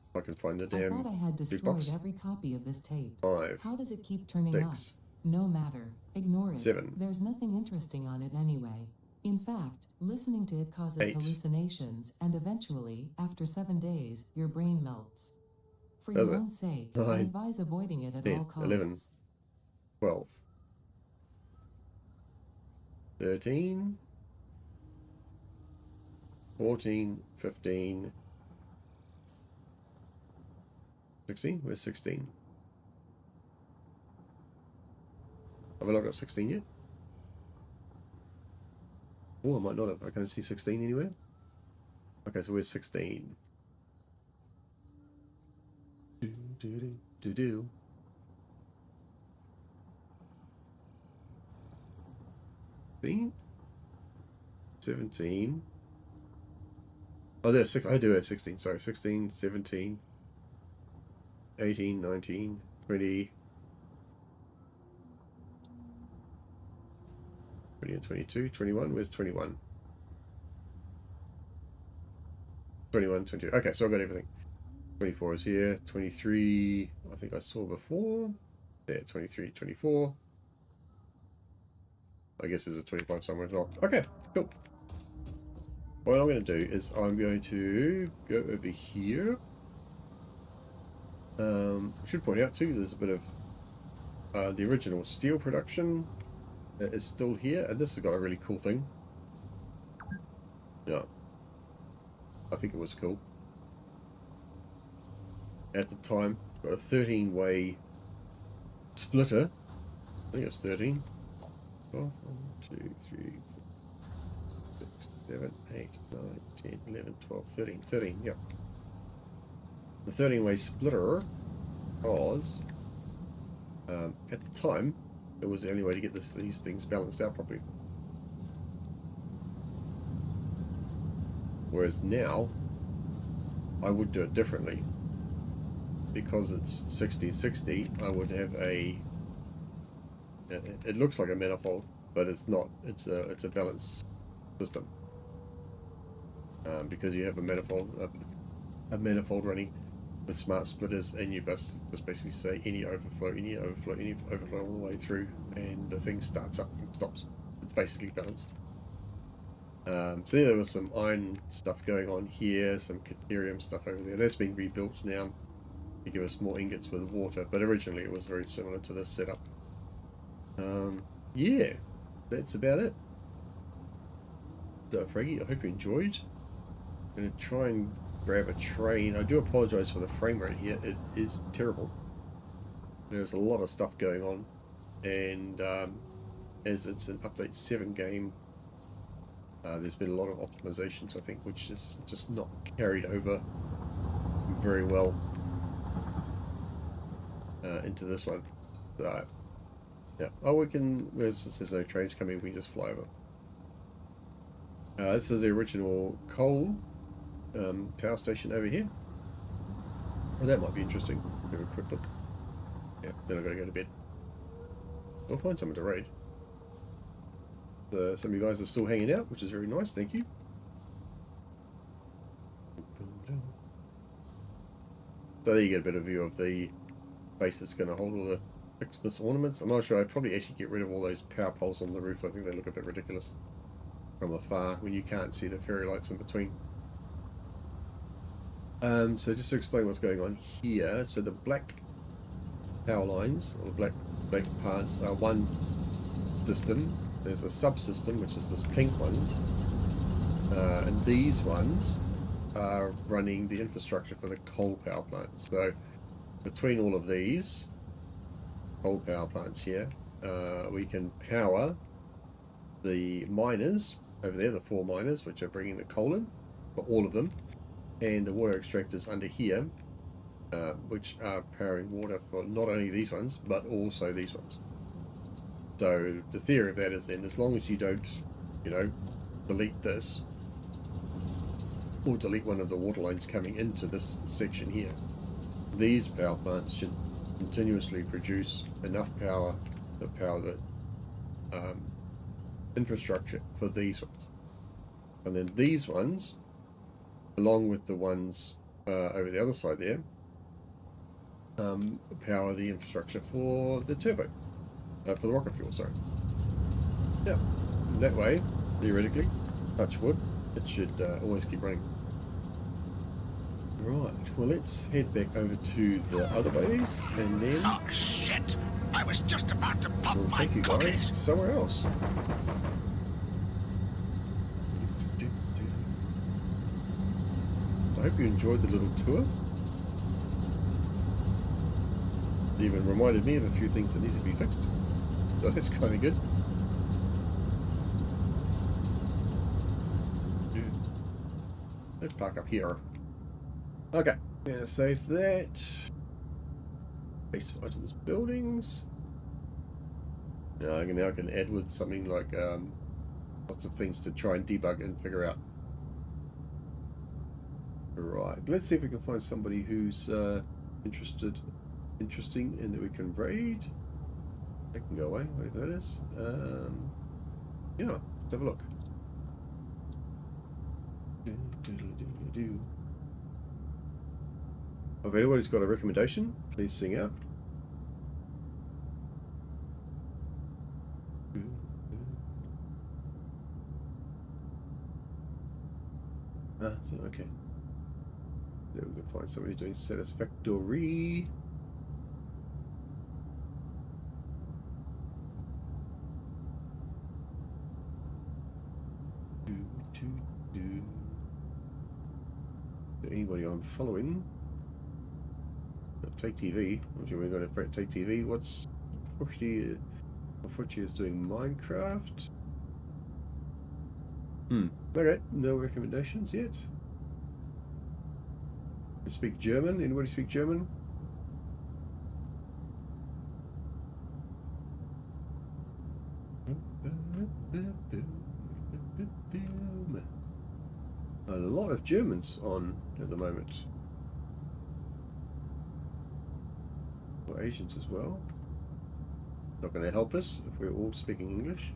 B: If I can find the
C: I
B: damn
C: thought I had destroyed
B: box.
C: every copy of this tape.
B: 5.
C: How does it keep turning
B: 6.
C: up? No matter. Ignore it.
B: 7.
C: There's nothing interesting on it anyway. In fact, listening to it causes
B: 8.
C: hallucinations, and eventually, after 7 days, your brain melts. For
B: Does
C: your
B: it?
C: own sake,
B: 9,
C: I advise avoiding it at
B: 10,
C: all costs.
B: 11, 12, 13, 14, 15, 16? Where's 16? Have I not got 16 yet? Oh, I might not have. I can't see 16 anywhere. Okay, so where's 16? Do. 16? 17. Oh, there's 6. I do have 16. Sorry, 16, 17, 18, 19, 20. 20 and 22, 21. Where's 21? 21, 22. Okay, so I've got everything. 24 is here. 23, I think I saw before. There, 23, 24. I guess there's a 25 somewhere as well. Okay, cool. What I'm going to do is I'm going to go over here. Should point out too, there's a bit of the original steel production is still here, and this has got a really cool thing. Yeah, I think it was cool at the time. It's got a 13-way splitter. I think it's 13. 12, 1, 2, 3, 7, 8, 9, 10, 11, 12, 13. 13, yep. The 13-way splitter was, at the time, it was the only way to get these things balanced out properly. Whereas now, I would do it differently. Because it's 60-60, I would have a... It looks like a manifold, but it's not. It's a balanced system. Because you have a manifold running with smart splitters, and you just basically say any overflow all the way through, and the thing starts up and stops. It's basically balanced. So there was some iron stuff going on here, some caterium stuff over there. That's been rebuilt now to give us more ingots with water, but originally it was very similar to this setup. Yeah, that's about it. So, Fraggy, I hope you enjoyed. I'm going to try and grab a train. I do apologise for the frame rate here. It is terrible. There's a lot of stuff going on, and as it's an update 7 game, there's been a lot of optimizations, I think, which is just not carried over very well into this one. So, yeah. Oh, we can, since there's no trains coming, we can just fly over. This is the original coal power station over here. Well, that might be interesting. Have a quick look. Yeah, then I've got to go to bed. I'll find someone to raid. Some of you guys are still hanging out, which is very nice, thank you. So there you get a bit of view of the base that's going to hold all the Ficsmas ornaments. I'm not sure. I'd probably actually get rid of all those power poles on the roof. I think they look a bit ridiculous from afar when you can't see the fairy lights in between. So just to explain what's going on here. So the black power lines, or the black parts, are one system. There's a subsystem, which is this pink ones. And these ones are running the infrastructure for the coal power plants. So between all of these coal power plants here, we can power the miners over there, the 4 miners, which are bringing the coal in for all of them, and the water extractors under here, which are powering water for not only these ones, but also these ones. So the theory of that is then, as long as you don't, delete this, or delete one of the water lines coming into this section here, these power plants should continuously produce enough power to power the infrastructure for these ones. And then these ones, along with the ones over the other side there, power the infrastructure for the turbo, for the rocket fuel, sorry. Yeah, that way, theoretically, touch wood, it should always keep running. Right, well, let's head back over to the other base, and then
A: Oh, shit! I was just about to pop
B: we'll
A: my
B: take you
A: cookies.
B: guys somewhere else. I hope you enjoyed the little tour. It even reminded me of a few things that need to be fixed. So that's kind of good. Let's park up here. Okay, gonna save that. Base items, buildings. Now I can add with something like lots of things to try and debug and figure out. Right, let's see if we can find somebody who's interesting, and that we can raid. That can go away, whatever that is. Yeah, let's have a look. If anybody's got a recommendation, please sing out. So, okay. Then we can find somebody doing satisfactory. Anybody I'm following? Take TV. We're going to take TV. What's Fructy is doing Minecraft. Okay, no recommendations yet. I speak German. Anybody speak German? A lot of Germans on at the moment. Or Asians as well. Not going to help us if we're all speaking English.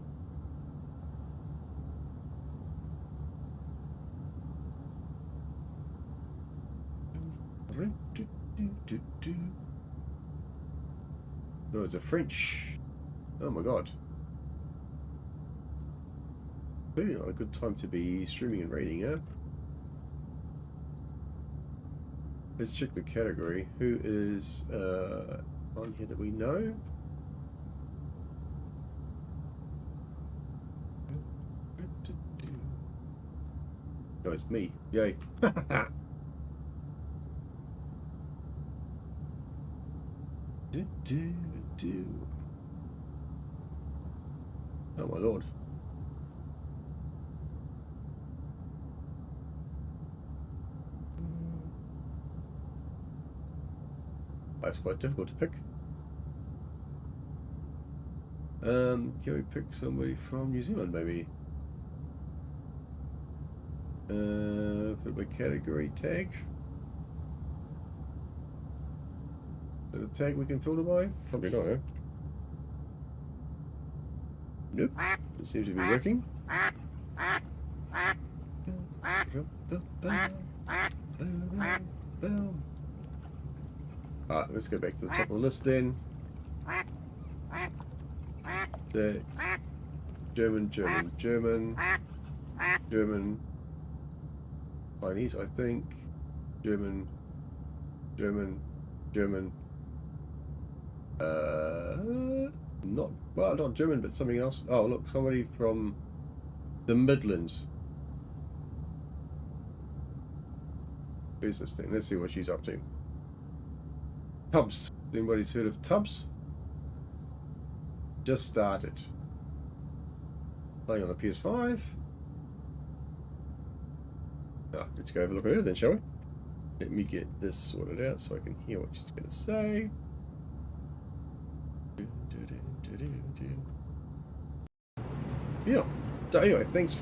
B: No, it's a French. Oh my god. Really not a good time to be streaming and raiding, huh? Let's check the category. Who is on here that we know? No, it's me. Yay. Oh my lord. That's quite difficult to pick. Can we pick somebody from New Zealand maybe? Put my category tag. Is there a tag we can filter by? Probably not, eh? Nope. It seems to be working. Alright, let's go back to the top of the list then. That's German, German, German, German, Chinese, I think. German, German, German. Not German, but something else. Oh, look, somebody from the Midlands. Who's this thing? Let's see what she's up to. Tubbs. Anybody's heard of Tubbs? Just started. Playing on the PS5. Ah, let's go have a look at her then, shall we? Let me get this sorted out so I can hear what she's going to say. Yeah. So anyway, thanks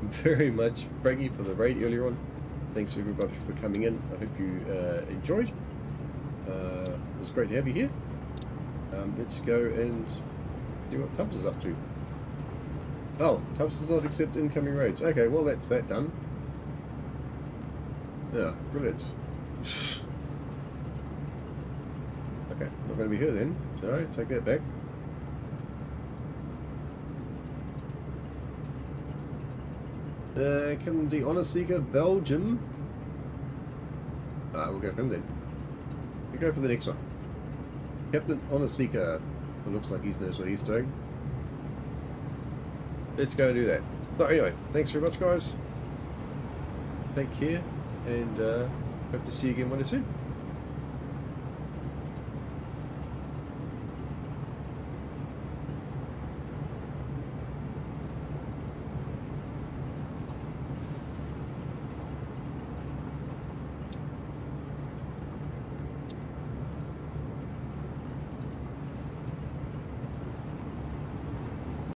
B: very much, Frankie, for the raid earlier on. Thanks everybody for coming in. I hope you enjoyed. It was great to have you here. Let's go and see what Tubbs is up to. Oh, Tubbs does not accept incoming raids. Okay, well that's that done. Yeah, brilliant. Okay, not going to be here then. So take that back. Can the Honor Seeker Belgium? We'll go for him then. We'll go for the next one. Captain Honor Seeker. It looks like he knows what he's doing. Let's go do that. So anyway, thanks very much guys. Take care and hope to see you again really soon.